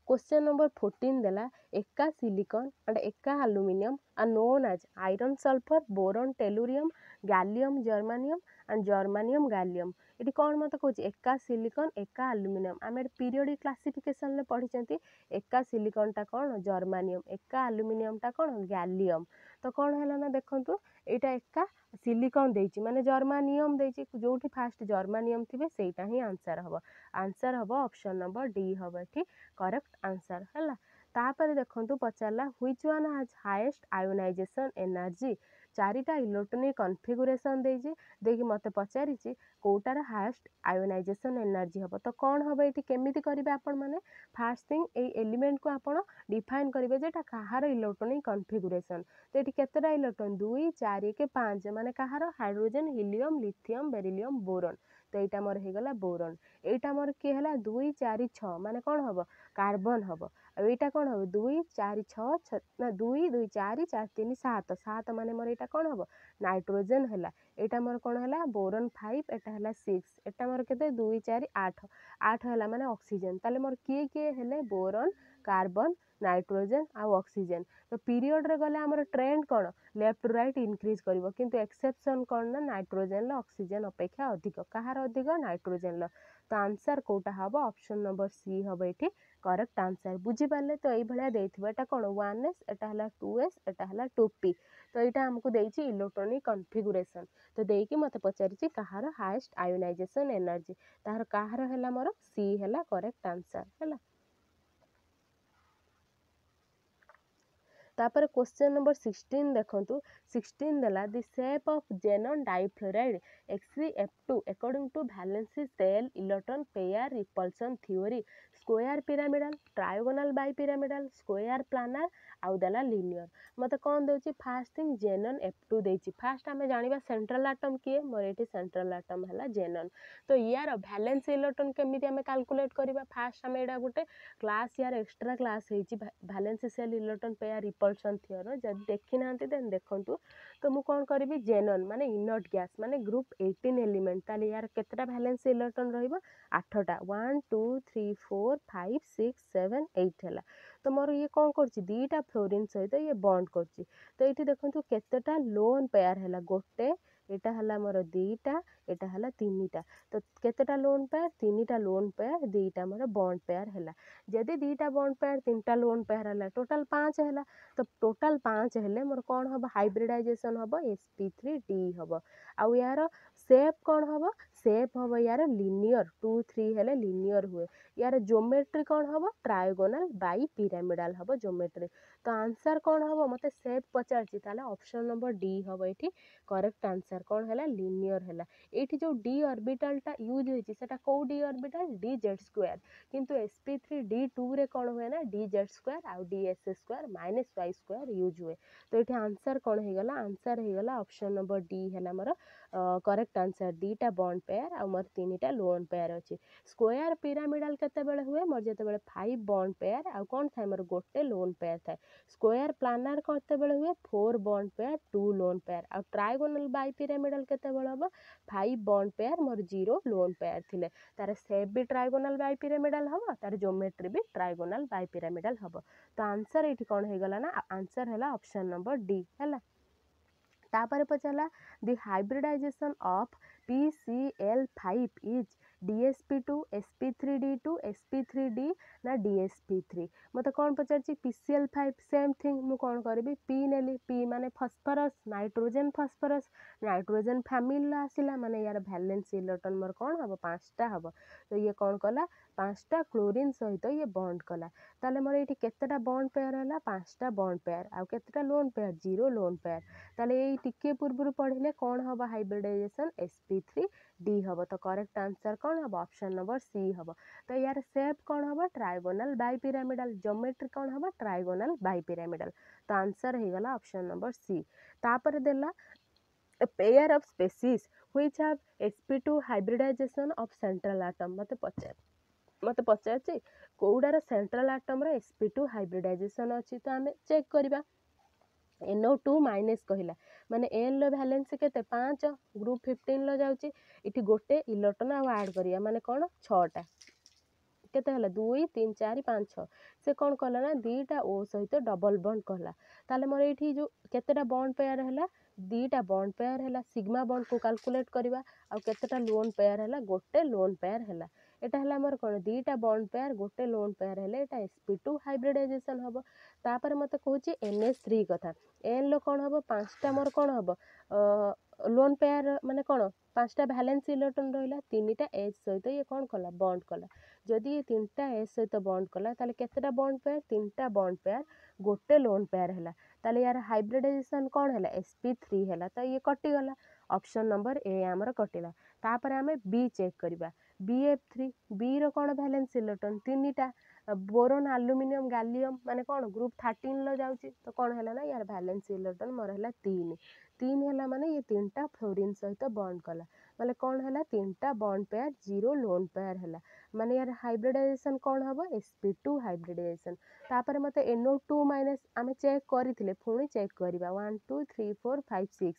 क्वेश्चन नंबर 14 देला एका सिलिकॉन एंड एका aluminium are known as iron sulphur boron tellurium gallium germanium and germanium gallium इटी कौन मत कहूँ एका सिलिकॉन एका एल्युमिनियम आम पीरियोडिक क्लासिफिकेशन पढ़ी एका सिलिकॉन टा कौन जर्मानियम एका एल्युमिनियम टा कौन गैलियम तो कौन है ना देखंतु एटा एका सिलिकॉन देइछि माने जर्मानियम देइछि जोठी फास्ट जर्मानियम थिबे सेटा ही आंसर हबो ऑप्शन नंबर डी हबो एठी करेक्ट आंसर हला तापर देखंतु पचारला which one has highest ionisation energy चारिटा इलेक्ट्रॉनिक कॉन्फ़िगरेशन देकी मते पचारिछि कोटार हाईएस्ट आयोनाइजेशन एनर्जी हम तो कौन हम ये केमिति करेंगे आपण मैंने फास्ट थिंग ये एलिमेंट को आपण डिफाइन करेंगे जे कहार इलेक्ट्रॉनिक कॉन्फ़िगरेशन तो ये केतेटा इलेक्ट्रॉन 2 4 1 5 माने कहार hydrogen helium lithium beryllium boron तो यहाँ मोर होगला बोरॉन यहाँ मोर किए है 2 4 6 माने कौन हम कार्बन हम आईटा कौन हम 2 4 6 ना 2 2 4 4 3 7 7 माने मोर यहाँ कौन हम नाइट्रोजन है यहाँ मोर कौन है बोरॉन 5 एटा है 6 एटा मोर केते 2 4 8 8 है माने ऑक्सीजन ताले मोर किए किए हेले बोरॉन कार्बन नाइट्रोजन आ ऑक्सीजन तो पीरियड रे गले हमर ट्रेंड कौन लेफ्ट टू राइट इनक्रीज करिवो किंतु एक्सेप्शन कौन ना नाइट्रोजन ऑक्सीजन अपेक्षा अधिक कहार अधिक नाइट्रोजन तो आंसर कोटा हम ऑप्शन नंबर सी हम ये करेक्ट आंसर बुझी पारे तो ये देथिबो एटा कौन 1s एटा हला 2s एटा हला 2p तो यहाँ हमको देछि इलेक्ट्रॉनिक कॉन्फ़िगरेशन तो देकी मते पचारिछि कहार हाईएस्ट आयोनाइजेशन एनर्जी तार कहार हला मोर सी हला करेक्ट आंसर हला। तापर क्वेश्चन नंबर 16 देखंतु 16 देला the shape of xenon difluoride XeF2 according to valency shell electron pair repulsion theory square pyramidal trigonal bipyramidal square planar आउ देला लीनियर मते कौन देउची फास्ट थिंग xenon F2 देची फास्ट हमें जानिबा सेंट्रल एटम किए मोर एठी सेंट्रल एटम हला xenon तो यार वैलेंसी इलेक्ट्रॉन केमिति हमें कैलकुलेट करबा फास्ट हमें एडा गुटे क्लास यार एक्स्ट्रा क्लास हेची valency shell electron pair repulsion theory जब देखि नांती देन देखंतु तो मु कौन करिवि xenon माने इनर्ट गैस माने ग्रुप 18 एलिमेंट ताले यार केतटा वैलेंसी इलेक्ट्रॉन रहइबो 8टा 1 2 3 4 5 6 7 8 हला तो मोर ये कौन करछि दीटा फ्लोरीन सहित ये बॉन्ड करछि तो ये देखंतु केतटा लोन पेयर हला गोटे एटा हला मोर दीटा एटा हला तीनटा तो केतटा लोन पेयर तीनटा लोन पेयर दीटा मोर बॉन्ड पेयर हला जदि दीटा बॉन्ड पेयर तीनटा लोन पेयर हला टोटल 5 हला तो टोटल 5 हेले मोर कौन हम हाइब्रिडाइजेशन हम sp3d हम आउ यार शेप कौन हम शेप हम यार लिनियर 2 3 हेले लिनियर हुए यार ज्योमेट्री कौन हम ट्रायगोनल बाई पिरामिडल हम ज्योमेट्री तो आंसर कौन हम मते शेप पचारछि ताले ऑप्शन नंबर डी हम एठी करेक्ट आंसर कौन हैला लिनियर हैला एठी जो डी ऑर्बिटल टा यूज होइछि सेटा को डी ऑर्बिटल dz² किंतु sp3d2 रे कौन हुए ना dz² आ ds² -y² यूज हुए तो एठी आंसर कौन हे गला आंसर हे गला ऑप्शन नंबर डी हैला मोर करेक्ट आंसर दीटा बॉन्ड पेयर आ मोर तीनटा लोन पेयर अछि स्क्वायर पिरामिडल केते बेले हुए मोर जेते बेले 5 बॉन्ड पेयर आ कोन थाय मोर गोटे लोन पेयर थाय स्क्वायर प्लानर केते बेले हुए 4 बॉन्ड पेयर 2 लोन पेयर आ ट्रायगोनल बाई पिरामिडल केते बेले हबो 5 बॉन्ड पेयर मोर 0 लोन पेयर थिले तार शेप भी ट्रायगोनल बाई पिरामिडल हबो तार ज्योमेट्री भी ट्रायगोनल बाई पिरामिडल हबो तो आंसर एठी कोन हे गला ना आंसर हैला ऑप्शन नंबर डी हैला तापर पचला the hybridisation of PCl5 is DsP2 sp3d2 sp3d ना DsP3 मते कौन पचारछि PCl5 सेम थिंग मु कौन करबी P नेली P माने फास्फोरस नाइट्रोजन फैमिली आसिला माने यार वैलेंस इलेक्ट्रॉन मोर कौन हबो 5टा हबो तो ये कौन कला 5टा क्लोरीन सहित ये बॉन्ड कला ताले मोर एठी केतेटा बॉन्ड पेयर हला 5टा बॉन्ड पेयर आ केतेटा लोन पेयर 0 लोन पेयर ताले ए टिके पूर्व पढ़िले कौन हम हाइब्रिडाइजेशन sp3d हम तो करेक्ट आंसर कौन हम ऑप्शन नंबर सी हम तो यार शेप कौन हम ट्रायगोनल बाई पिरामिडल ज्योमेट्री कौन हम ट्रायगोनल बाई पिरामिडल तो आंसर हे गला ऑप्शन नंबर सी तापर देला a pair of species which have sp2 hybridization of central atom मते पचारछि कोउडार सेंट्रल एटम रे sp2 हाइब्रिडाइजेशन अछि तो हमें चेक करबा NO2 माइनस कहला माने N लो वैलेंस केते 5 ग्रुप 15 लो जाउची इठी गोटे इलेक्ट्रॉन आ ऐड करिया माने कोन 6टा केते हला 2 3 4 5 6 से कोन कहला ना दीटा O सहित डबल बॉन्ड कहला ताले मोर एठी जो केतेटा बॉन्ड पेयर हला दीटा बॉन्ड पेयर हला सिग्मा बॉन्ड को कैलकुलेट करबा आ केतेटा लोन पेयर हला गोटे लोन पेयर हला एटा हला मोर कोन दीटा बॉन्ड पेयर गोटे लोन पेयर हले एटा sp2 हाइब्रिडाइजेशन हबो तापर मते कहूची NH3 कथा N लो कोन हबो 5टा मोर कोन हबो लोन पेयर माने कोन पांचटा भैलेंस इलेक्ट्रॉन रहा तीनटा एच सहित ये कौन कला बॉन्ड कला जदि ये तीनटा एच सहित बॉन्ड कला ताले केतेटा बॉन्ड पेयर तीनटा बॉन्ड पेयर गोटे लोन पेयर है ताले यार हाइब्रिडाइजेशन कौन है sp3 है तो ये कटिगला ऑप्शन नंबर ए आमर कटिला तापर आमे बी चेक करबा bf3 बी रो कौन भैलेंस इलेक्ट्रॉन तीनटा बोरोन आलुमिनियम गैलियम माने कौन ग्रुप 13 लो जाउची तो कौन है ना यार भैलेंस इलेक्ट्रॉन मोर है 3 है माने ये तीनटा फ्लोरीन सहित बॉन्ड कला माने कौन है तीनटा bond pair zero lone pair है माने यार हाइब्रिडाइजेशन कौन हम sp2 हाइब्रिडाइजेशन तापर मते NO2 माइनस आमे चेक करथिले पुणी चेक करबा 1 2 3 4 5 6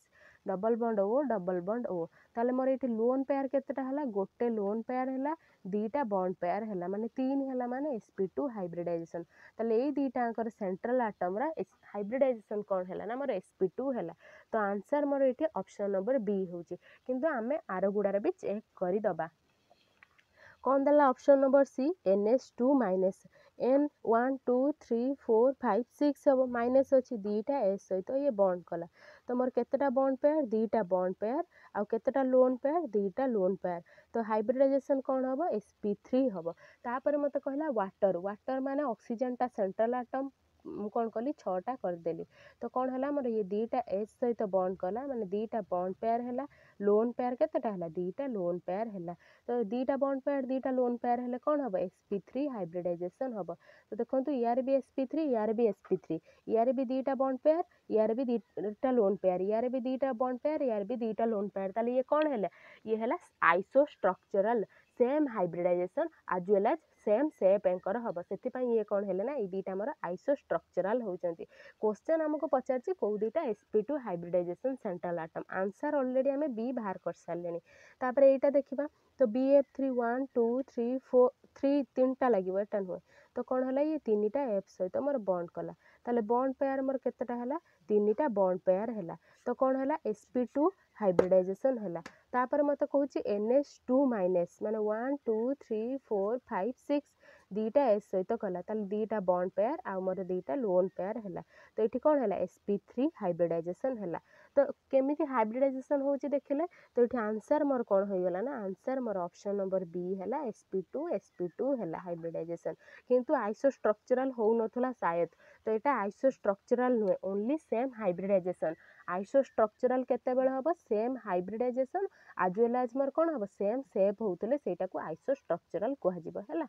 डबल बॉन्ड ओ ताले मोर ये लोन पेयर केतेटा हला गोटे लोन पेयर है दीटा बॉन्ड पेयर है माने 3 है माने sp2 हाइब्रिडाइजेशन ताले ए दीटा अंकर सेंट्रल एटम रा हाइब्रिडाइजेशन कौन है ना मोर sp2 है तो आंसर मोर ये ऑप्शन नंबर बी होची किंतु आमे आरो गुडारे भी चेक करि दबा कौन देला option number C NH2 minus N 1 2 3 4 5 6 हम माइनस अच्छी दीटा एस सहित ये बॉन्ड कला तो मोर केतेटा बॉन्ड पेयर दीटा बॉन्ड पेयर आउ केतेटा लोन पेयर दीटा लोन पेयर तो हाइब्रिडाइजेशन कौन हम sp3 हम तापर मते कहला वाटर माने ऑक्सीजन टा सेंट्रल एटम कौन कली 6टा करदेली तो कौन है मोर ये दीटा एच सहित बॉन्ड कला माने दीटा बॉन्ड पेयर है लोन पेयर केतेटा है दीटा लोन पेयर है तो दीटा बॉन्ड पेयर दीटा लोन पेयर है कौन हम sp3 हाइब्रिडाइजेशन हम तो देखो यार भी sp3 यार भी sp3 यार भी दीटा बॉन्ड पेयर यार भी दीटा लोन पेयर यार भी दीटा बॉन्ड पेयर यार भी दीटा लोन पेयर ताले ये कौन है ये है आइसोस्ट्रक्चरल सेम हाइब्रिडाइजेशन आज वेल एज सेम सेप एंकर हम से ये कौन है ना ये दीटा मोर आइसोस्ट्रक्चरल होचंती क्वेश्चन हमको पचारछि को दीटा sp2 hybridization central atom answer already हमें बी बाहर कर सारे तापर एटा देखिबा तो bf3 1 2 3 4 3 तीनटा लागिवो एटा नुहे तो कौन है ये तीनटा एफ सहित मोर बॉन्ड कला ताले बॉन्ड पेयर मोर केतेटा है तीनटा बॉन्ड पेयर है तो कौन है sp2 हाइब्रिडाइजेशन है तापर मत कहूँ NH2 माइनस माने 1 2 3 4 5 6 दीटा एस सहित कला ताले दीटा बॉन्ड पेयर आ मोर दीटा लोन पेयर है तो ये कौन है sp3 हाइब्रिडाइजेशन है तो केमिति हाइब्रिडाइजेशन होची देखिले तो ये आंसर मोर कौन हो गला ना आंसर मोर ऑप्शन नंबर बी है sp2 है हाइब्रिडाइजेशन किंतु आइसोस्ट्रक्चरल हो नथला शायद तो ये आइसोस्ट्रक्चरल नुहे ओनली सेम हाइब्रिडाइजेशन आइसोस्ट्रक्चरल केते बेले हबो सेम हाइब्रिडाइजेशन आज वेल एज मोर कौन हम सेम सेप होतले सेटा को आइसोस्ट्रक्चरल कह जिवो हैला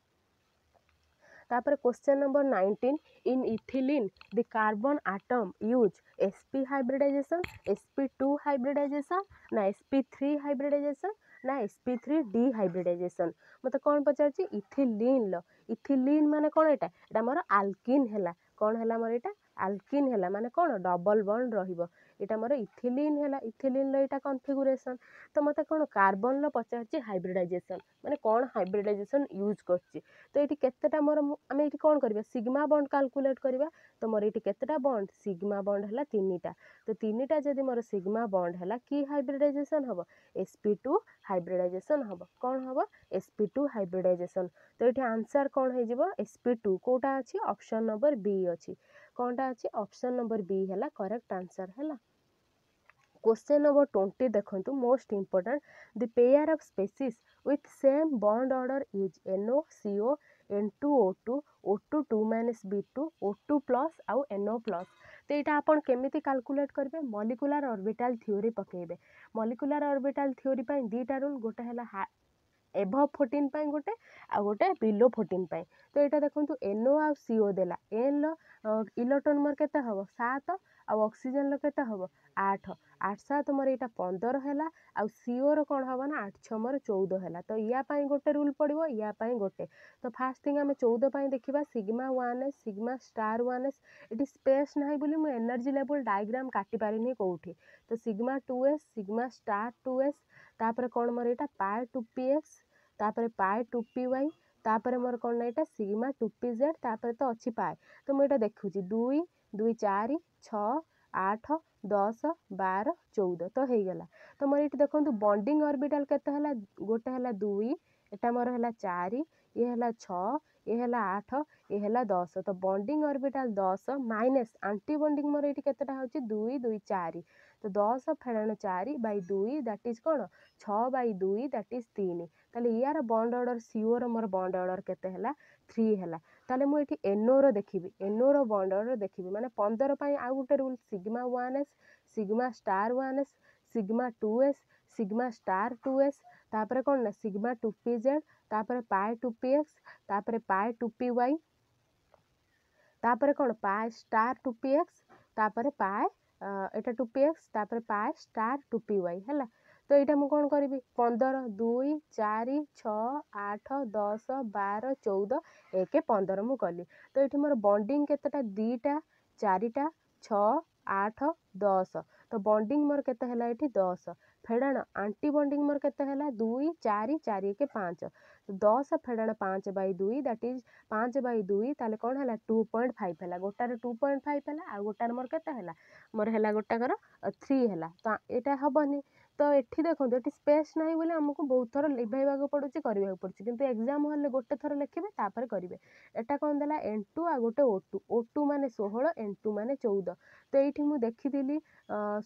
तापर question number 19 in ethylene the carbon atom use sp hybridization sp2 hybridization ना sp3 हाइब्रिडाइजेशन ना sp3 डी हाइब्रिडाइजेशन मते कौन पचारछि इथिलीन माने कौन एटा मोर आल्किन हैला कौन हैला मोर एटा आल्किन हैला माने कौन डबल बॉन्ड रहिबो एटा मोर इथिलीन हैला इथिलीन लो एटा कॉन्फ़िगरेशन तो मते कौन कार्बन लो पचारछि हाइब्रिडाइजेशन माने कौन हाइब्रिडाइजेशन यूज करछि तो ये केतेटा मोर आम ये कौन करबा सिग्मा बॉन्ड कैलकुलेट करबा तो मोर ये केतेटा बॉन्ड सिग्मा बॉन्ड है तीनटा तो तीनटा जदि मोर सिग्मा बॉन्ड है कि हाइब्रिडाइजेशन हम sp2 हाइब्रिडाइजेशन हम कौन हम sp2 हाइब्रिडाइजेशन तो ये आंसर कौन हो sp2 कोटा अच्छी ऑप्शन नंबर बी अच्छी कौनटा अच्छी ऑप्शन नंबर बी है करेक्ट आंसर है क्वेश्चन नंबर 20 देखंतु most important the pair of species with same bond order is NO CO N2O2 O2 2 - B2 O2 plus आउ NO प्लस तो यहाँ आपन केमिति कैलकुलेट करेंगे मॉलिक्यूलर ऑर्बिटल थ्योरी पकेबे मॉलिक्यूलर ऑर्बिटल थ्योरी पाई दीटा रूल गोटे है एभव 14 पाई गोटे आ गोटे बिलो 14 पाई तो यहाँ देखो NO आ CO देला N लो इलेक्ट्रॉन मोर केते हबो 7 आ ऑक्सीजन लो केते हबो 8 8 7 मोर यहाँ 15 है आ CO रो कौन हम ना 8 6 मोर 14 है तो या पाई गोटे रूल पड़ो या पाई गोटे तो फास्ट थिंग आम 14 पाई देखा sigma 1s sigma star 1s ये स्पेस ना बोली मुझे एनर्जी लेवल डायग्राम काटी पारिनी कौटी तो sigma 2s sigma star 2s तापर कौन मोर यहाँ पाए 2px तापर पाए 2py तापर मोर कौन ना यहाँ सिग्मा 2pz तापर तो अच्छी पाए तो मुझे देखुची 2 2 4 6 8 10 12 14 तो हो गला तो मोर ये देखो बॉन्डिंग ऑर्बिटल केते हला गोटे हला 2 एटा मोर हला 4 ये हला 6 ये हला 8 ये हला 10 तो bonding orbital 10 minus antibonding मोर ये केतेटा होची 2 2 4 तो 10 फेଡ଼ାଣ 4 बाई 2 दैट इज कौन 6 बाई 2 दैट इज 3 ताले यार बॉन्ड ऑर्डर सीओ रो मोर बॉन्ड ऑर्डर केते हला 3 हला ताले मु एठी एनओ रो देखिबी एनओ रो बॉन्ड ऑर्डर देखिबी माने 15 पई आ गुटे rule sigma 1s sigma star 1s sigma 2s sigma star 2s तापरे कौन ना सिग्मा 2pz तापरे पाई 2px तापरे पाई 2py तापरे कौन पाई स्टार 2px तापरे पाई एटा 2px तापरे पाई स्टार 2py हैला तो यहाँ मुझे कौन करी 15 2 4 6 8 10 12 14 1 15 मु कली तो ये मोर बॉन्डिंग केतेटा 2टा 4टा 6 8 10 तो बॉन्डिंग मोर केते हला एठी 10 फेड़ाण आंटी बॉन्डिंग मोर केते हला 2 4 4 1 5 तो 10 फेड़ाण 5 बाई 2 दैट इज 5 बाई 2 ताले कौन हला 2.5 हला गोटार 2.5 हला आ गोटार मोर केते हला मोर हला गोटाकर 3 हला तो एटा हबनी तो एठी देखो एठी स्पेस नाही बोले हमको बहुत थर लिभाइबा पड़ुची करबा पड़ुची किंतु एग्जाम हॉल ले गोटे थर लिखिबे तापर करिवे एटा कोन देला n2 आ गोटे o2 माने 16 n2 माने 14 तो एठी मु देखिथिली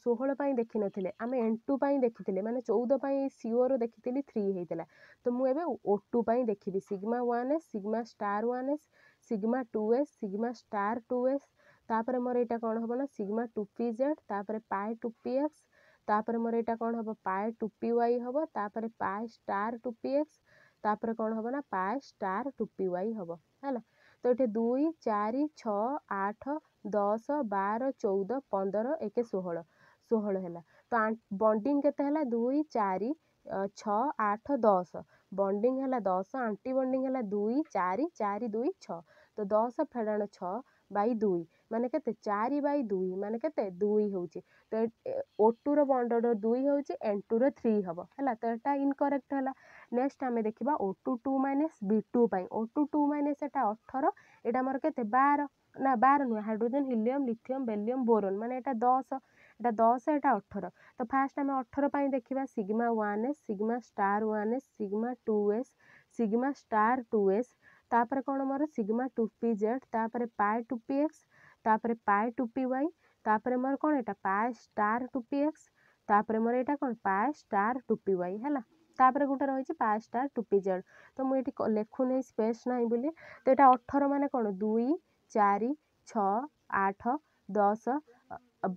16 पई देखि नथिले आमे n2 पई देखिथिले माने 14 पई सीओ रो देखिथिली 3 हेतला तो मु एबे o2 पई देखिबी sigma 1s sigma star 1s sigma 2s sigma star 2s तापर मोर एटा कोन हबो ना सिग्मा 2pz तापर पाई 2px तापर मोर एटा कौन हम पाए 2py हम तापर पाए स्टार 2px तापर कौन हम ना पाए स्टार 2py हम है तो ये 2 4 6 8 10 12 14 15 1 16 16 है तो बॉन्डिंग केते है 2 4 6 8 10 बॉन्डिंग है 10 आंटी बॉन्डिंग है 2 4 4 2 6 तो 10 फेड़ाण 6 बाई 2 माने केते 4 बाई 2 माने केते 2 होउची तो O2 रो बॉन्ड ऑर्डर 2 होउची N2 रो 3 हबो हला तो एटा इनकरेक्ट हला नेक्स्ट हमें देखिबा O2 2 B2 पई O2 2 एटा 18 एटा मोर केते 12 ना 12 नु hydrogen helium lithium beryllium boron माने एटा 10 एटा 18 तो फास्ट हमें 18 पई देखिबा sigma 1s sigma star 1s sigma 2s sigma star 2s तापर कोन मोर सिग्मा 2pz तापर पाई 2px तापर पाई 2py तापर मोर कोन एटा पाई स्टार 2px तापर मोर एटा कोन पाई स्टार 2py हैला तापर गुटे रहिछि पाई स्टार 2pz तो मु एटी लेखु नै स्पेस नाही बोली तो एटा 18 माने कोन 2 4 6 8 10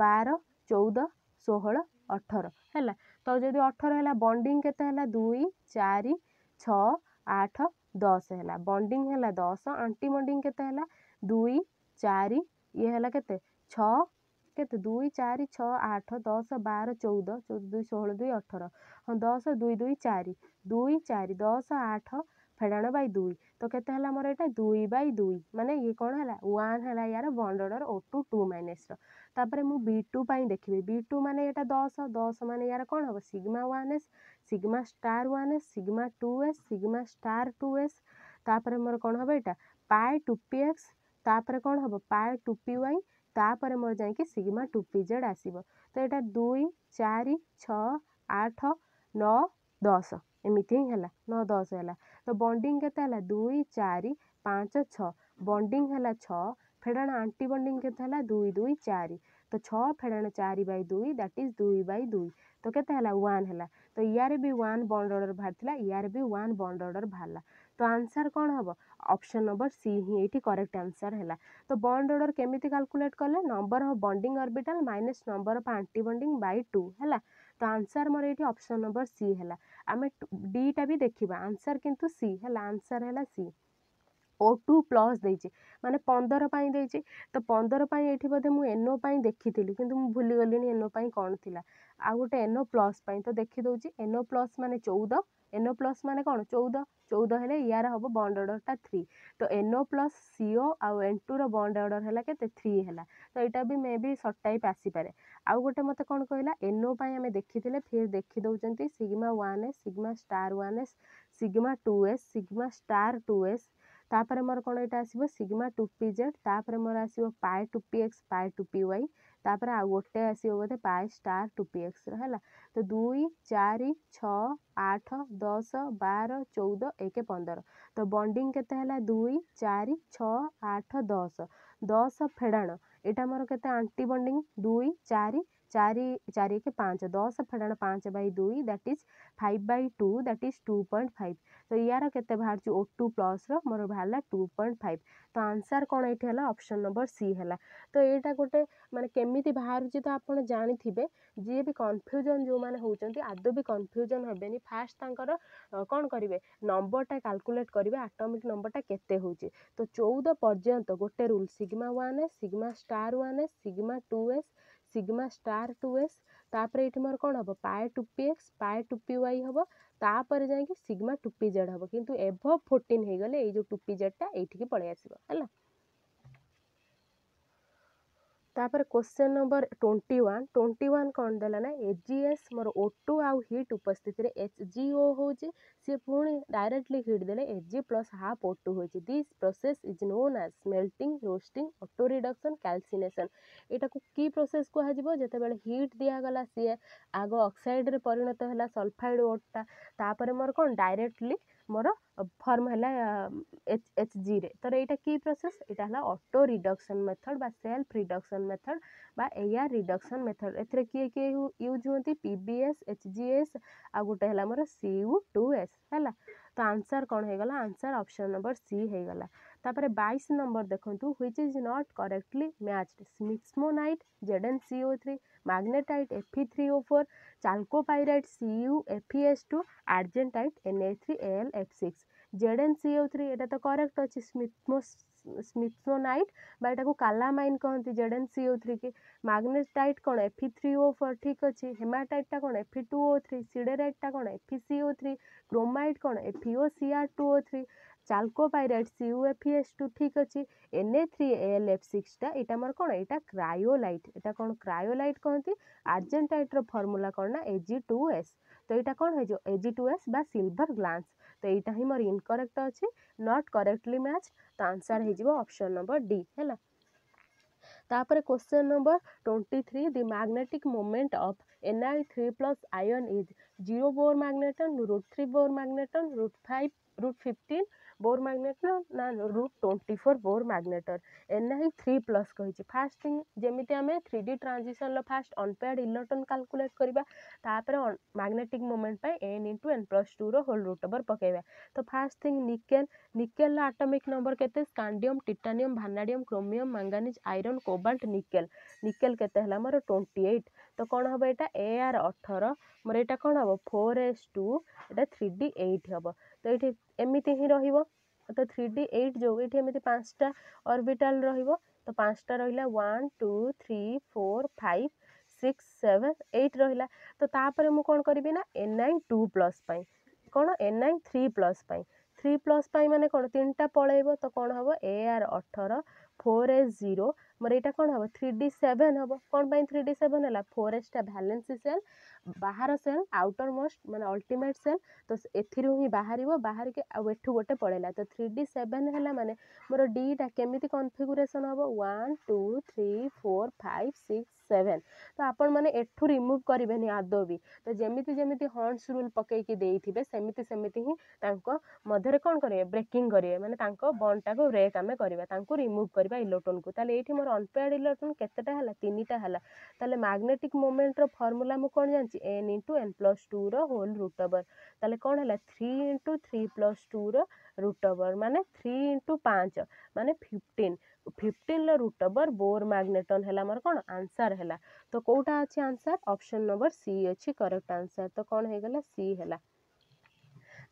12 14 16 18 हैला तो जदि 18 हैला बॉन्डिंग केते हैला 2 4 6 8 10 हैला बॉन्डिंग हैला 10 आंटी बॉन्डिंग केते हैला 2 4 ये हैला केते 6 केते 2 4 6 8 10 12 14 14 2 16 2 18 हाँ 10 2 2 4 2 4 10 8 फेड़ाण बाई 2 तो केते हला मोर एटा 2 बाई 2 माने ये कोन हला 1 हला यार bond order O2 2 minus rho तापरे मु B2 पई देखिबे B2 माने एटा 10 10 माने यार कोन हबो sigma 1s sigma star 1s sigma 2s sigma star 2s तापरे मोर कोन हबो एटा पाई 2px तापरे कोन हबो पाई 2py तापरे मोर जाई कि सिग्मा 2pz आसीबो तो एटा 2 4 6 8 9 10 एमिति हला 9 10 हला तो बॉन्डिंग केते हला 2 4 5 6 बॉन्डिंग हला 6 फेड़ाण आंटी बॉन्डिंग केते हला 2 2 4 तो 6 फेड़ाण 4 बाई 2 दैट इज 2 बाई 2 तो केते हला 1 हला तो यार भी 1 बॉन्ड ऑर्डर बाहरथिला यार भी 1 बॉन्ड ऑर्डर बाहरला तो आंसर कोन हबो ऑप्शन नंबर सी ही एठी करेक्ट आंसर हैला तो बॉन्ड ऑर्डर केमिति कैलकुलेट करले number of bonding orbital minus number of anti bonding by 2 हैला तो आंसर मोर एठी ऑप्शन नंबर सी हैला आमे डी टा भी देखिबा आंसर किंतु सी हैला आंसर हैला सी O2 प्लस देछि माने 15 पई देछि तो 15 पई एठी बदे मु NO पई देखिथिली किंतु मु भूली गलिनी NO पई कोन थिला आ गुटे NO प्लस पई तो देखि दउछि NO प्लस माने 14 NO प्लस माने कोन 14 14 हेले यार हबो बॉन्ड ऑर्डर ता 3 तो NO प्लस CO आ N2 रो बॉन्ड ऑर्डर हैला केते 3 हैला तो एटा भी मे बी शॉर्ट टाइप आसी पारे आ गुटे मते कोन कहला NO पई हमें देखिथिले फिर देखि दउचंती sigma 1s sigma star 1s sigma 2s sigma star 2s तापर मोर कोन एटा आसीबो सिग्मा 2pz तापर मोर आसीबो पाई 2px पाई 2py तापर आ गोटे आसीबो बोधे पाई स्टार 2px रो हैला तो 2 4 6 8 10 12 14 1 15 तो बॉन्डिंग केते हैला 2 4 6 8 10 10 फेड़ाण एटा मोर केते आंटी बॉन्डिंग 2 4 चारि के 5 10 फेड़ाण 5 by 2 that is 5/2 that is 2.5 तो यार केते बाहर O2 प्लस मोर बाहर 2.5 तो आंसर कौन ये है ऑप्शन नंबर सी है। तो यहाँ गोटे माने केमिति बाहर तो आप जानी जी भी कन्फ्यूजन जो मैंने होती आदौ भी कन्फ्यूजन हेनी फास्ट तांकर कौन करेंगे नंबरटा कैलकुलेट करेंगे एटॉमिक नंबरटा केते होची तो 14 पर्यंत गोटे rule sigma 1s sigma star 1s sigma 2s sigma star 2s तापर ये मोर कौन हम पाए 2px पाए 2py हम तापर जाकि सिग्मा 2pz हम किंतु एभव 14 हो गले जो 2pzटा ये पलि आसो है। तापर क्वेश्चन नंबर 21 कौन देला ना एजीएस मोर O2 आउ हीट उपस्थित रे HGO होची सी पुणी डायरेक्टली हीट देले Hg प्लस हाफ O2 होची this process is known as smelting roasting auto reduction calcination एटा को की प्रोसेस को हजिबो जते बेले हीट दिया गला सी आगो ऑक्साइड रे परिणत होला सल्फाइड ओटा तापर मोर कौन डायरेक्टली मोर फॉर्म है HG रे तो यहाँ की प्रोसेस यहाँ है ऑटो रिडक्शन मेथड बा सेल्फ रिडक्शन मेथड बा एआर रिडक्शन मेथड एथिरे किए किए यूज होती PBS HGS आ गोटे है मोर CU2S है। तो आंसर कौन हो गला आंसर ऑप्शन नंबर सी हो गला। तापर 22 नंबर देखंतु which is not correctly matched smithsonite ZnCO3 magnetite Fe3O4 chalcopyrite CuFeS2 argentite Na3AlF6 ZnCO3 एटा तो करेक्ट अच्छी स्मिथ्सोनाइट बा को कालामाइन कहती ZnCO3 के मैग्नेटाइट कौन Fe3O4 ठीक अच्छे हेमाटाइटा कौन Fe2O3 सिडेराइटा कौन FeCO3 क्रोमाइट कौन FeOCr2O3 चाल्कोपाइराइट CuFeS2 ठीक अच्छे Na3AlF6 टा इटा मोर कौन इटा क्रायोलाइट इटा कौन क्रायोलाइट कहती आर्जेंटाइट रो फॉर्मूला कौन ना Ag2S तो यहाँ कौन हो Ag2S बा सिल्वर ग्लास तो यहाँ ही मोर इनकरेक्ट अच्छे नॉट करेक्टली मैच तो आंसर हो ऑप्शन नंबर डी है। तापर question number 23 the magnetic moment of Ni3 plus ion is 0 bore magneton √3 bore magneton √15 bore magneton ना √24 बोर मैग्नेटर Ni3 प्लस कही फास्ट थिंग जमी आम 3D transition fast unpaired electron calculate करवा तापर magnetic moment पे n×n+2 रो whole root over पकेबा तो fast thing nickel atomic number केते scandium titanium vanadium chromium manganese iron cobalt nickel केते हला मोर 28 तो कौन हम यहाँ AR 18 मोर यहाँ कौन हम 4s2 यहाँ 3D 8 हम तो ये एमती ही रहिबो तो 3D 8 जो ये एमती 5टा ऑर्बिटल रहिबो तो 5टा रहिला 1 2 3 4 5 6 7 8 रहिला तो तापर मु कौन करी ना Ni2 प्लस पाई कौन Ni3 plus pi 3 plus pi माने कौन 3टा पलैबो तो कौन हम AR 18 4s0 मोर यहाँ कौन हम 3D 7 हम कौन पाई 3D 7 है 4s टा वैलेंसी सेल बाहर सेल आउटर मोस्ट माने अल्टीमेट सेल तो एथिरु ही बाहर के एठू गोटे पड़ेला तो 3D 7 है माने मोर डीटा केमिति कॉन्फ़िगरेशन हम 1 2 3 4 5 6 7 तो आपण माने एठू रिमूव करेनि आदौ भी तो जेमिति जेमिति हॉर्न्स रूल पकईकी देइथिबे सेमिति सेमिति ही तांको मध्यरे कौन करेंगे ब्रेकिंग करेंगे माने तांको बॉन्डटा को ब्रेक आमे करबा तांको रिमूव करबा इलेक्ट्रॉन को ताले एठी मोर अनपेयर्ड इलेक्ट्रॉन केतेटा हला 3टा हला ताले मैग्नेटिक मोमेंट रो फार्मूला मु कोन जानछि n×n+2 रो होल रूट ओवर ताले कोन हला 3×3+2 रो रूट ओवर माने 3×5 माने 15 रो रूट ओवर बोर मैग्नेटन हला मोर कोन आंसर हला तो कोटा अछि आंसर ऑप्शन नंबर सी अछि करेक्ट आंसर तो कोन हे गला सी हला।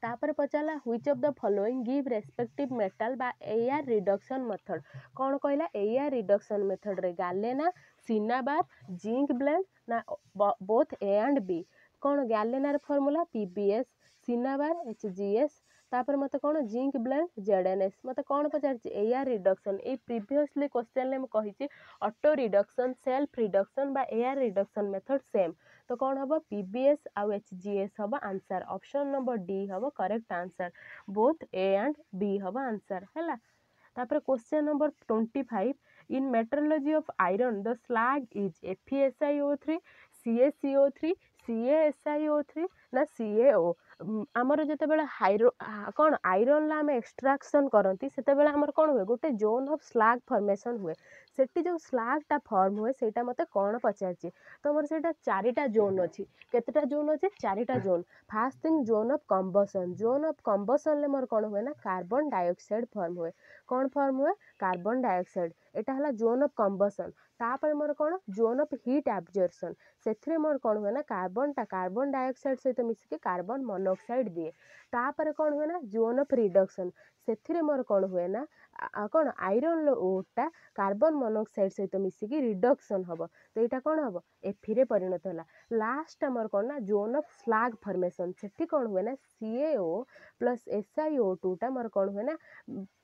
तापर पचाला which of the following give respective metal बा एआर रिडक्शन मेथड कौन कहला एआर रिडक्शन मेथड रे गैलेना सिनाबार जिंक ब्लेंड ना बोथ ए एंड बी कौन गैलेनार फॉर्मूला PBS सिनाबार HGS तापर मत कौन जिंक ब्लेंड ZnS मत कौन पचार एआर रिडक्शन ए प्रीवियसली क्वेश्चन में कही ऑटो रिडक्शन सेल्फ रिडक्शन बा एआर रिडक्शन मेथड सेम तो कौन हम PBS आउ HGS हम आंसर ऑप्शन नंबर डी हम correct answer both A and B हम आंसर है। तापर question number 25 in metallurgy of iron the slag is FeSiO3 CaCO3 CaSiO3 ना CaO आमर जितेबाला कौन आयरन आम एक्सट्राक्शन करती से आमर कौन हुए गोटे जोन ऑफ स्लैग फॉर्मेशन हुए सेठी जो स्लैगटा फॉर्म हुए सेटा मते कौन पचार तो मोर सेटा चारिटा जोन अच्छी केतेटा जोन अच्छे चारिटा zone fast thing zone of combustion ले मोर कौन हुए ना कार्बन डाइऑक्साइड फॉर्म हुए कौन फॉर्म हुए कार्बन डाइऑक्साइड एटा हला जोन ऑफ कम्बसन तापर मोर कौन जोन ऑफ हीट एब्जॉर्प्शन से मोर कौन हुए ना कार्बन डाइऑक्साइड सहित मिसिक कार्बन मोनोक्साइड दिए तापर कौन हुए ना जोन ऑफ रिडक्शन से मोर कौन हुए ना कौन आयरन ओटा कार्बन मोनोक्साइड सहित मिसिक रिडक्शन हम तो यहाँ कौन हम एफी परिणत है लास्ट आमर कौन ना जोन ऑफ स्लैग फॉर्मेशन से कौन हुए ना CaO प्लस SiO2 टा मोर कौन हुए ना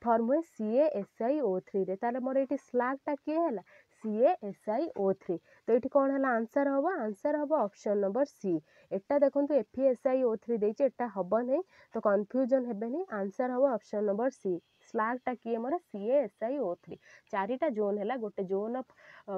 फॉर्म हुए CaSiO3 रे ताले मोर ये स्लैगटा किए है CaSiO3 तो ये कौन है आंसर हम ऑप्शन नंबर सी एटा देखो FeSiO3 देछि एटा हम नहीं तो कन्फ्यूजन हेबेनी आंसर हम ऑप्शन नंबर सी स्लैगटा किए मोर CaSiO3 चारिटा जोन है गोटे जोन ऑफ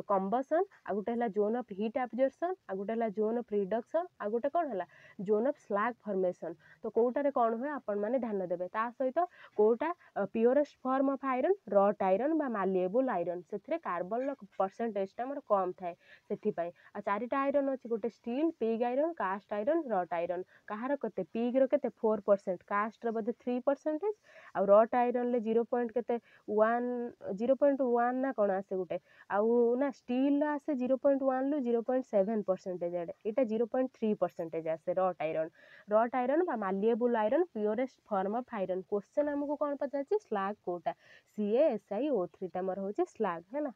कम्बसन आ गोटे है जोन ऑफ हीट एब्जॉर्प्शन आ गोटे है जोन ऑफ रिडक्शन आ गोटे कौन है जोन ऑफ स्लैग फॉर्मेशन तो कोटारे कौन हुए आपण मैंने ध्यान देवे ता सहित कोटा purest form of iron wrought iron बा मालिएबल आयरन से कार्बन परसेंटेजटा मोर कम थाए से चारिटा आयरन अच्छे गोटे steel pig iron cast iron wrought iron कहार के पिग्र के 4% कास्टर बोधे 3% आ रट आयरन 0.1 ना कौन आसे गोटे आउ ना स्टील आसे 0.1 रु 0.7% आड़े यहाँ 0.3% आसे रट आयरन बा malleable iron purest form of iron question आमको कौन पचार स्लैग कोटा CaSiO3 टा मोर होची स्लैग है ना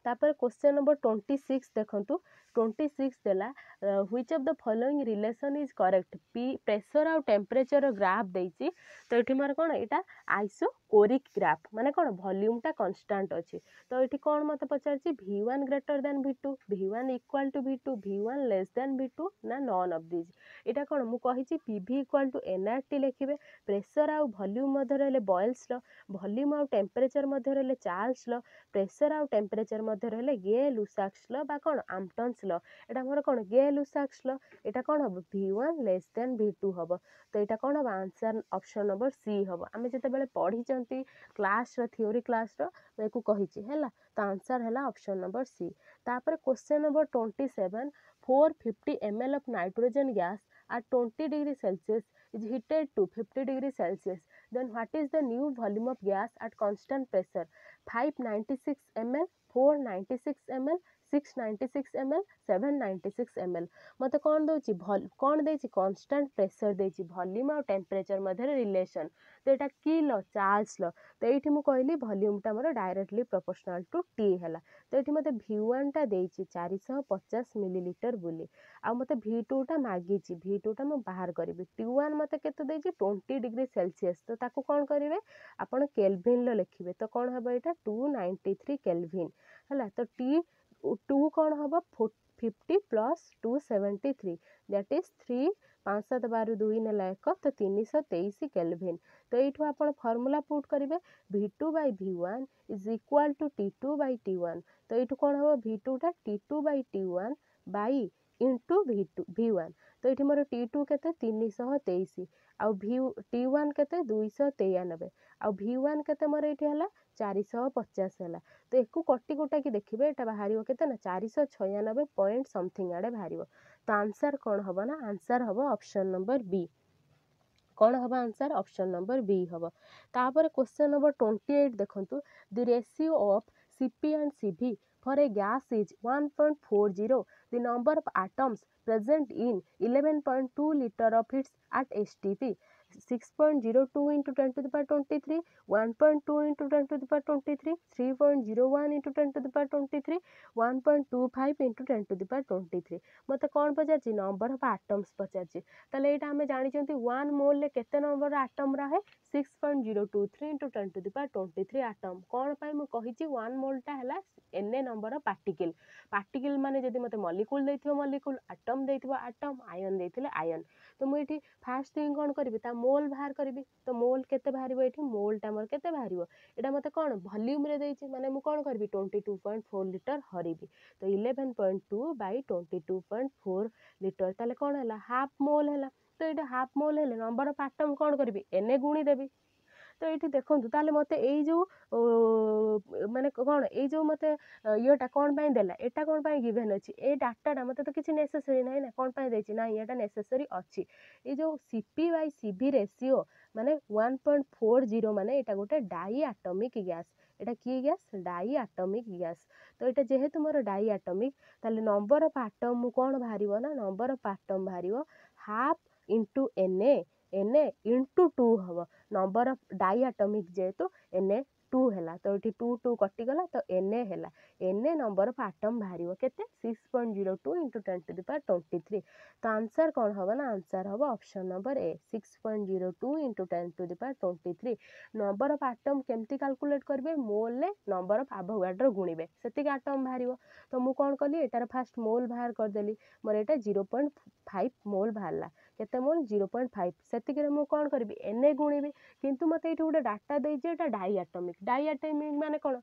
तापर क्वेश्चन नंबर 26 देखंतु 26 देला which of the following relation is correct pressure आउ टेम्परेचर ग्राफ देछि तो एठी मार कोन एटा आइसोकोरिक ग्राफ माने कोन वॉल्यूम टा कांस्टेंट अछि तो एठी कोन मते पचारछि V1 greater than V2 V1 equal to V2 V1 less than V2 ना नॉन ऑफ दिस एटा कोन मु कहिछि PV इक्वल टू nRT लिखिबे प्रेशर आउ वॉल्यूम मध्य रहले बॉयल्स लॉ वॉल्यूम आउ टेम्परेचर मध्य रहले चार्ल्स लॉ प्रेशर आउ टेम्परेचर मध्य रहले गे-लुसाक्स लॉ बा कोन आम्पटन्स लॉ एटा मोर कोन गे-लुसाक्स लॉ एटा कोन हबो V1 लेस देन V2 हबो तो एटा कोन हबो आंसर ऑप्शन नंबर सी हबो आमे जते बेले पढ़ी चंती क्लास रो थ्योरी क्लास रो मेकु कहिछि हैला तो आंसर हैला ऑप्शन नंबर सी तापर question number 27 450 ml of nitrogen gas at 20 degree Celsius is heated to 50 degree Celsius then what is the new volume of gas at constant pressure 596 ml 496 ml 696 ml 796 ml मते कौन दउची कौन देछि constant pressure देछि volume और temperature मध्य relation तो एटा की लो Charles लो तो एठी मु कहली वॉल्यूम टा मोर डायरेक्टली प्रोपोर्शनल टू टी हैला तो एठी मते V1 टा देछि 450 मिलीलीटर बोली आ मते V2 टा मागिछि V2 टा मु बाहर करबी T1 मते केते देछि 20 डिग्री सेल्सियस तो ताको कोन करिवे आपण केल्विन लो लिखिबे तो कोन हबो एटा 293 केल्विन हैला तो T2 कौन हम 50 प्लस 273 दैट इज 3 5 7 12 2 नेला 1 तो 323 केल्विन तो ये आप फॉर्मूला पुट करेंगे V2 by V1 is equal to T2 by T1 तो ये कौन हम V2 टा T2 by T1 by into V1 तो ये मोर T2 केते 323 आउ T1 केते 293 आउ V1 केते मोर ये है 450 है तो एक कटी कुटा कि देखिए ये बाहर के ना 496 पॉइंट समथिंग आड़े बाहर तो आंसर कौन हम ना आंसर हम ऑप्शन नंबर बी कौन हम आंसर ऑप्शन नंबर बी हम तापर क्वेश्चन नंबर 28 देखंतु the ratio of Cp and Cv for a gas is 1.40 the number of atoms present in 11.2 liter of its at STP 6.02 into 10 to the power 23 1.2 into 10 to the power 23 3.01 into 10 to the power 23 1.25 into 10 to the power 23 मते कौन पचारछि number of atoms पचारछि ताले एटा हमें जानि छंती 1 मोल ले केते number atom रहे 6.023 into 10 to the power 23 atom कौन पाई मु कहिछि 1 मोल टा हला एन नंबर ऑफ पार्टिकल माने जदि मते मॉलिक्यूल देथिबो मॉलिक्यूल एटम देथिबो एटम आयन देथिले आयन तो मु एठी फास्ट थिंग कौन करबी ता मोल बाहर करबी तो मोल केते बाहरिबो एठी मोल टा मोर केते बाहरिबो एटा मते कौन वॉल्यूम रे देछि माने मु कौन करबी 22.4 लिटर हरिबी तो 11.2 by 22.4 लिटर ताले कौन हला हाफ मोल हला तो ये हाफ मोल हेले नंबर ऑफ आटम कौन करी एन गुणी देवी। तो ये देखूँ ताले मत जो माने कौन ये मत येटा कौन देला एटा कौन गिभेन अच्छी ए डाटाटा मत तो किसी नेसेसरी ना ना कौन देती ना ये नेसेसरी अच्छी ये जो सीपी बाई सीवी रेशियो माने 1.40 माने एटा गोटे डाई आटमिक गैस एटा की गैस डाई आटमिक गैस। तो ये जेहेतु मोर डाई आटमिक ताले नंबर ऑफ आटम कौन बाहर ना नंबर ऑफ आटम बाहर half into N A into 2 हम नंबर ऑफ डाई आटमिक जेहेतु एन 2 है तो ये 2 2 कटिगला तो एन है एन नंबर ऑफ आटम बाहर केते 6.02 इंटू 10⁻23। तो आंसर कौन हम ना आंसर हम option number A 6.02 into 10⁻23। Number of atom केमती कैलकुलेट करेंगे मोल ने नंबर ऑफ एवोगाड्रो गुणिबे से आटम बाहर। तो मुझे कौन कली एटार फास्ट मोल बाहर करदेली मोर एटा 0.5 मोल बाहरला केते मोल 0.5 से मुझे कौन करी एन गुणिबी किंतु मत ये गोटे डाटा देजे डाई आटमिक माने कौन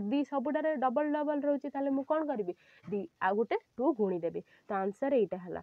दी सबुटारे डबल डबल रोचे ताले मु कौन करी दी आ गोटे 2 गुणिदेवी। तो आंसर एटा हला।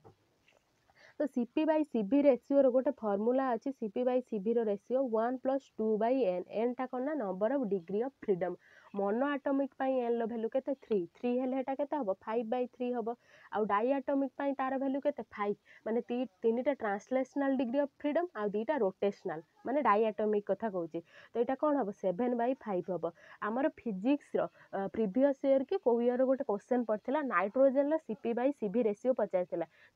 तो सीपी बाई सीवी रेशियो रो गोटे फर्मूला अच्छी सीपी बाई सीवी रो रेशियो 1+2/n n टा कौन ना number of degree of freedom monoatomic N लो वैल्यू केते 3 3 हेले हेटा केते हबो 5/3 हबो आउ डाई आटमिक तार वैल्यू केते 5 माने तीनटा ट्रांसलेशनल डिग्री ऑफ फ्रीडम आ दीटा रोटेशनल माने डाई आटमिक कथा कहूची। तो यहाँ कौन हम 7/5 हम आमर फिजिक्स प्रीवियस ईयर की को ईयर गोटे क्वेश्चन पड़ता nitrogen C P by CV ratio पचार।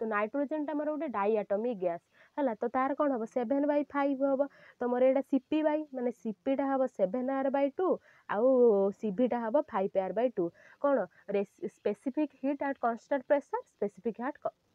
तो नाइट्रोजेन टा मोर गोटे डाई आटमिक गैस है तो तार कौन हम 7/5 हम। तो मोर यहाँ सीपी बाई माने सीपीटा हम 7r/2 आउ सीवीटा हम 5r/2 कौन specific heat at constant pressure specific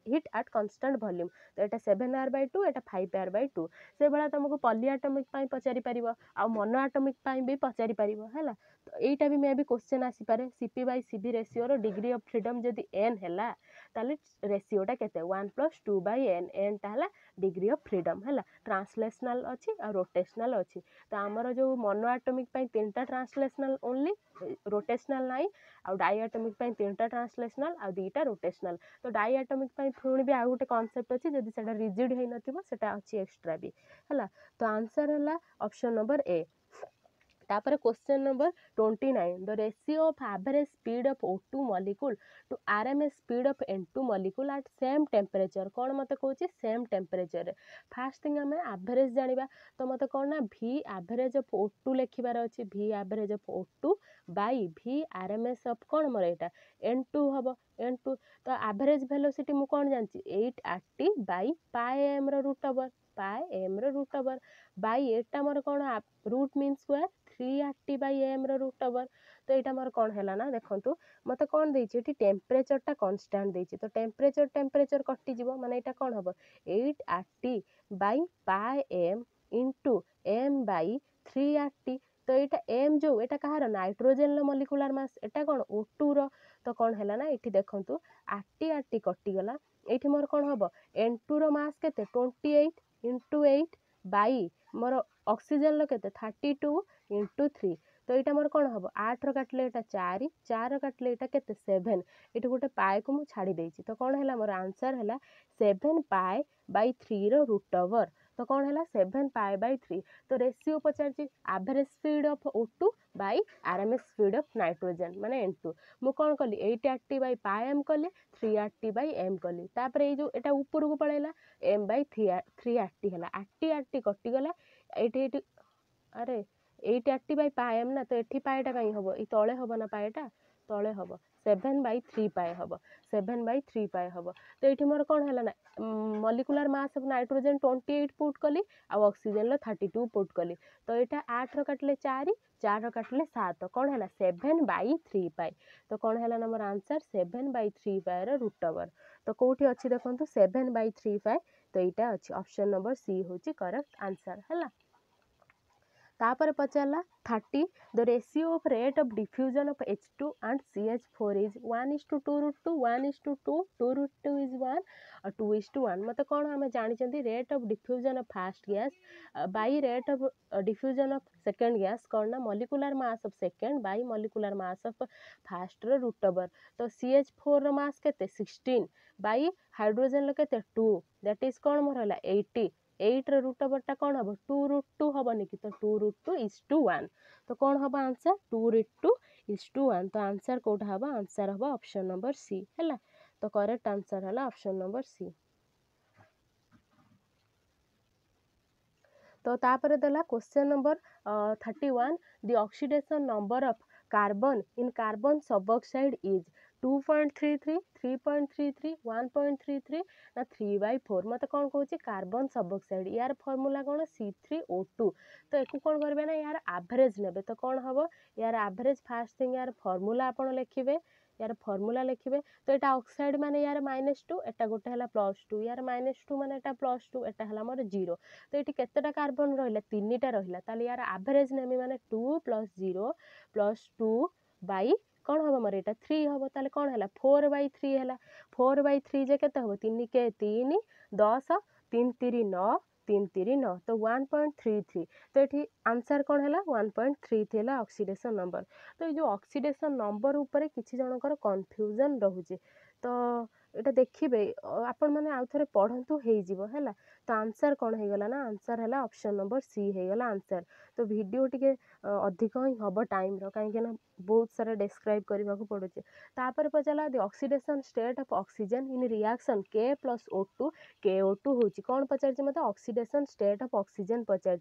heat at constant volume. तो यहाँ 7r/2 यहाँ 5r/2 से भाया तुमको पॉली आटमिक पचारि पार आ मोनो आटमिक भी पचारि पार है। तो यहाँ भी मे भी क्वेश्चन आसीपे सीपी बाई सीवी रेशियो रो डिग्री ऑफ फ्रीडम जदि एन है ताले रेशियोटा केते 1+2/n n टा है डिग्री ऑफ फ्रीडम है ट्रांसलेशनल अच्छी आ रोटेशनल अच्छी। तो आमर जो मोनो आटमिक 3टा ट्रांसलेशनल ओनली रोटेशनल नाई आ डाई आटमिक 3टा ट्रांसलेशनल आ 2टा रोटेशनल। तो डाई आटमिक पुणी भी आ गोटे कॉन्सेप्ट अच्छी जदि सेटा रिजिड है नथिबो सेटा अच्छी एक्स्ट्रा भी है। तो आंसर है ऑप्शन नंबर ए। तापर question number 29 the ratio of average speed of O2 molecule to RMS speed of N2 molecule at same temperature कौन मत कहूँ सेम टेम्परेचर। फास्ट थिंग आम एवरेज जाना तो मत कौन ना V एवरेज ऑफ O2 लिखार अच्छे V average of O2 by V RMS of कौन मोर यहाँ N2 हम N2। तो एवरेज वेलोसिटी मु कौन जानची 880 by pi M root over pi M root over by एटा मोर कौन root mean square 380 by M root over. तो यहाँ मोर कौन है ना देखो मत कौन देती टेम्परेचरटा कन्स्टांट देती तो टेम्परेचर कटिज माने यहाँ कौन हम 880 by pi M into M by 380। तो यहाँ एम जो यहाँ कहार नाइट्रोजेन मॉलिक्यूलर मास एटा कौन O2 रो। तो कौन है ना ये देखूँ 80 80 कटिगला ये मोर कौन हम N2 रो मास के 28 इंटू 8 बाई मोर ऑक्सीजन केते 32 इंटू 3। तो यहाँ मोर कौन हम 8 काटिले यहाँ 4 4 काटिले यहाँ केते 7 ये गोटे पाए को मुझे छाड़ी देछि। तो कौन है मोर आंसर है 7 पाए बाई 3 रो रूट ओवर। तो कौन है 7 पाए बाई 3। तो ratio Pachar average speed of O2 by RMS speed of nitrogen माने N2 मु कौन कली 880 बाई पाए एम कली 380 बाई एम कली तापर ये जो एटा ऊपर को पड़ेला एम बाई 380 है 80 80 कटिगला 80 अरे 880 बाई पाए एम ना तो ये पाएटा कहीं हम ये तले हम ना पाएटा तले हम 7/3 पाए हम 7/3 पाए हम। तो ये मोर कौन है ना molecular mass of nitrogen 28 put कली आ ऑक्सीजन 32 पुट कली। तो यहाँ 8 काटिले 4 4 काटिले 7 कौन है 7/3 पाए। तो कौन है मोर आंसर 7/3 पाए रूट ओवर। तो कौटी अच्छी देखो 7/3 पाए। तो यहाँ अच्छी ऑप्शन नंबर सी हूँ करेक्ट आंसर है। तापर पचारा 30 the ratio of rate of diffusion of H2 and CH4 is 1:2 1:2 2 is 1 और 2:1 मतलब कौन आम जानी rate of diffusion of first gas by rate of diffusion of second gas कौन ना molecular mass of second by molecular mass of first root over तो CH4 रो मास केते 16 by hydrogen लो केते 2 दैट इज कौन मोर होला 80 8 रूट ओवरटा कौन हम 2√2 हेनी कि तो 2√2:1 तो कौन हम आंसर 2√2:1 तो आंसर कौटा हम आंसर हम ऑप्शन नंबर सी है तो करेक्ट आंसर है ऑप्शन नंबर सी। तो तापर देला question number 31 the oxidation number of carbon in carbon suboxide is 2.33 3.33 1.33 ना 3/4 मत कौन कौन कार्बन सबऑक्साइड यार फॉर्मूला कौन C3O2 तो एक कौन करेंगे ना यार एवरेज ने तो कौन हम यार एवरेज फास्ट थिंग यार फॉर्मूला आपन लिखिबे यार फॉर्मूला लिखिबे तो एटा ऑक्साइड माने यार -2 एटा गोटे हला +2 यार -2 माने एटा +2 एटा हला मोर 0 तो ये केतेटा कार्बन रहिला 3टा रहिला ताले यार एवरेज नेमी माने 2 + 0 + 2 बाई कौन हम मोर एटा 3 हम ताले कौन हला 4/3 हला 4/3 जे केते हम 3 के 3 10 3 3 9 3 3 9 तो 1.33 तो ये आंसर कौन है 1.33 है ऑक्सीडेशन नंबर तो ये जो ऑक्सीडेशन नंबर ऊपर किसी जनकर कन्फ्यूजन रोचे तो ये देखिए आपण मैंने आउ थे पढ़ंतु है तो आंसर कौन हो गला ना आंसर है ऑप्शन नंबर सी हो गला आंसर तो वीडियो टिके अधिक ही हम टाइम कहीं बहुत सारा डिस्क्राइब करने को पड़े तापर पचारा the oxidation state of oxygen in reaction K+O2 KO2 होची कौन पचार मतलब ऑक्सीडेशन स्टेट ऑफ ऑक्सीजन पचार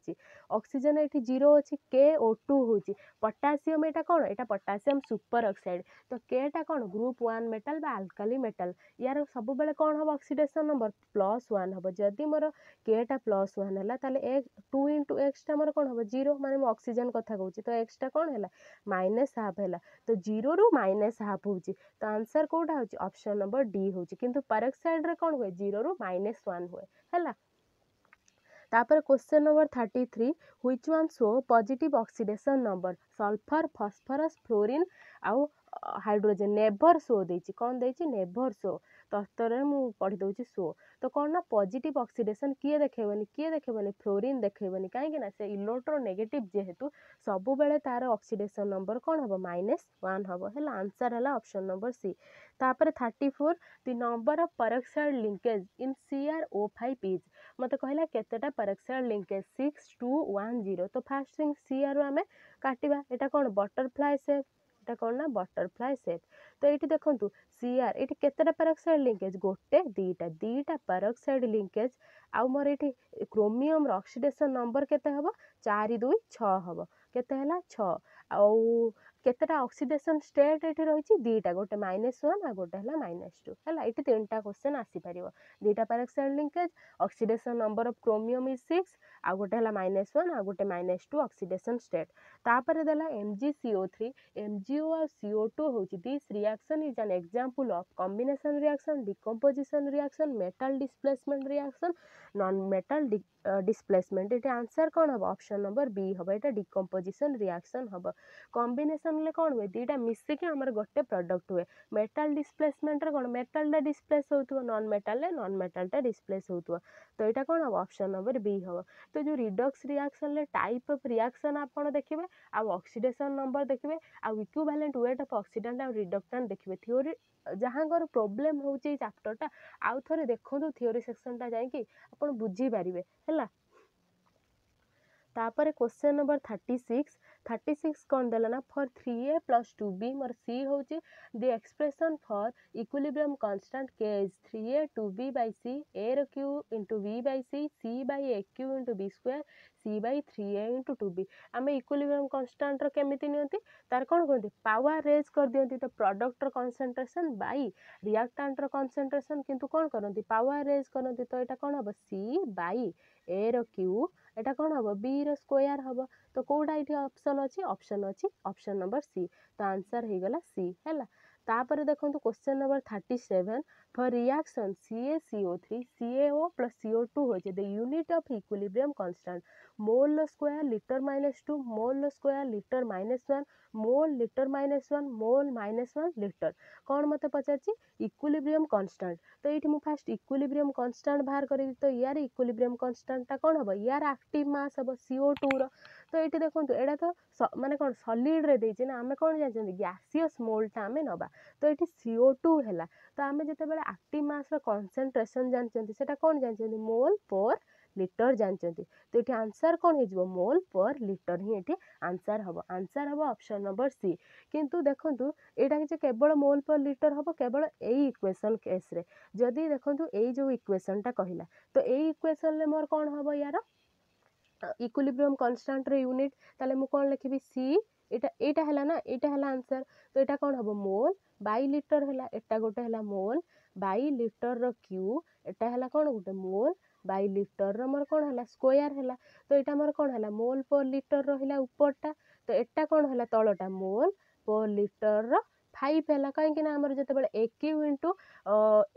ऑक्सीजन ये 0 अच्छी KO2 होची पोटासियम एटा कौन एटा पोटासियम सुपर ऑक्साइड तो केटा कौन ग्रुप 1 मेटल बा अल्काली मेटल यार सब बेले कौन हम ऑक्सीडेशन नंबर +1 हम जदि मोर केटा +1 है ताले 2 × x टा मोर कौन हम 0 माने ऑक्सीजन कथा कहूँ तो x टा कौन है -1/2 है तो 0 ରୁ -1/2 होची तो आंसर कोटा होची ऑप्शन नंबर डी होची किंतु पेरोक्साइड रे कौन हुए 0 ରୁ -1 हुए है तापर question number 33 which one show positive oxidation number sulphur phosphorus fluorine आउ हाइड्रोजन नेभर शो देछि कौन देछि नेभर शो तत्तर मु पढ़ी दउछि शो तो कौन ना पॉजिटिव ऑक्सीडेशन किए देखेबनी फ्लोरीन देखेबनी कहीं ना से इलेक्ट्रोनेगेटिव जेहेतु सबु बेले तार ऑक्सीडेशन नंबर कौन हम -1 हम है आंसर है ऑप्शन नंबर सी तापर 34 the number of peroxide linkage in CrO5 is मत कहला केतेटा पेरोक्साइड लिंकेज 6 2 1 0 तो फास्ट थिंग CR आमे काटिबा एटा कौन बटरफ्लाई शेप एटा कौन ना बटरफ्लाई शेप तो ये देखो CR ये केतेटा पेरोक्साइड लिंकेज गोटे दीटा पेरोक्साइड लिंकेज आउ मोर ये क्रोमियम ऑक्सीडेशन नंबर केते हबो 4 2 6 हबो केते हला 6 आउ केतेटा ऑक्सीडेशन स्टेट ये रही दीटा गोटे -1 आ गोटे है -2 है ये 3टा क्वेश्चन आसीपर दीटा peroxide linkage oxidation number of chromium is 6 आ गोटे है -1 आ गोटे -2 ऑक्सीडेशन स्टेट तापर देला MgCO3 MgO और CO2 होची this reaction is an example of combination reaction decomposition reaction metal displacement reaction non metal displacement ये आंसर कौन हम ऑप्शन नंबर बी हम ये डिकम्पोजिशन रिएक्शन हम कॉम्बिनेशन ले कौन हुए दीटा मिसिक आमर गोटे प्रोडक्ट हुए मेटल डिस्प्लेसमेंट रे कौन मेटल डिस्प्लेस होतुवा नॉन मेटल डिस्प्लेस होतुवा तो यहाँ कौन हम ऑप्शन नंबर बी हम तो जो रिडक्स रिएक्शन ले टाइप ऑफ रिएक्शन आप देखिए आ ऑक्सीडेशन नंबर देखिए आ इक्विवेलेंट वेट ऑफ ऑक्सीडेंट आ रिडक्टेंट देखिए थ्योरी जहाँकर प्रोब्लेम होची चैप्टरटा आउ थोड़े देखो थ्योरी सेक्शनटा जाइए आप बुझी पारे है तापर क्वेश्चन नंबर 36 कौन देला ना फॉर 3a + 2b मोर सी होची the expression for equilibrium constant k is 3a 2b/c a रो q * v/c c/aq * b² c/3a * 2b आमे इक्विलिब्रियम कांस्टेंट रो केमिति नियंती तार कोन कहंती पावर रेज कर दियंती तो प्रोडक्ट रो कंसंट्रेशन बाई रिएक्टेंट रो कंसंट्रेशन किंतु कोन करंती पावर रेज करंती तो एटा कोन हबो c/a रो q एटा कौन हम बी रो स्क्वायर हम तो कौटा ये ऑप्शन अच्छी ऑप्शन नंबर सी तो आंसर हो गला सी है तापर देखो question number 37 for reaction CaCO3 CaO plus CO2 होचे the unit of equilibrium constant mole square litre -2 mole square litre -1 mole litre -1 mole -1 litre कौन मत पचार इक्विलिब्रियम कांस्टेंट तो ये मुझे फास्ट इक्विलिब्रियम कांस्टेंट बाहर करी तो यार इक्विलिब्रियम कांस्टेंट कौन हम यार एक्टिव मास हम CO2 रो तो ये देखो एटा तो माने कौन सॉलिड रे देछि ना आमे कौन जानछन गैसियस मोलटा आमे नबा तो ये CO2 हैला तो आमे जते बेले एक्टिव मास रो कंसंट्रेशन जानछन सेटा कौन जानछन मोल पर लीटर जानछन तो ये आंसर कौन हो मोल पर लीटर ही ये आंसर हम ऑप्शन नंबर सी किंतु देखंतु एटा कि केवल मोल पर लीटर हम केवल एई इक्वेशन केस रे जदी देखंतु एई जो इक्वेशन टा कहिला तो एई इक्वेशन ले मोर कौन हम यार इक्विलिब्रियम कांस्टेंट रे यूनिट ताले मु कोन लिखिबी सी एटा हैला ना एटा हैला आंसर तो एटा कोन हबो मोल बाय लीटर हैला एटा गोटे हैला मोल बाय लीटर रो क्यू एटा हैला कोन गोटे मोल बाय लीटर रो मोर कोन हैला स्क्वायर हैला तो एटा मोर कोन हैला मोल पर लीटर रहिला ऊपरटा तो एटा कोन हैला तळटा मोल पर लीटर रो 5 हैला काहे कि ना हमर जते बेले a क्यू इनटू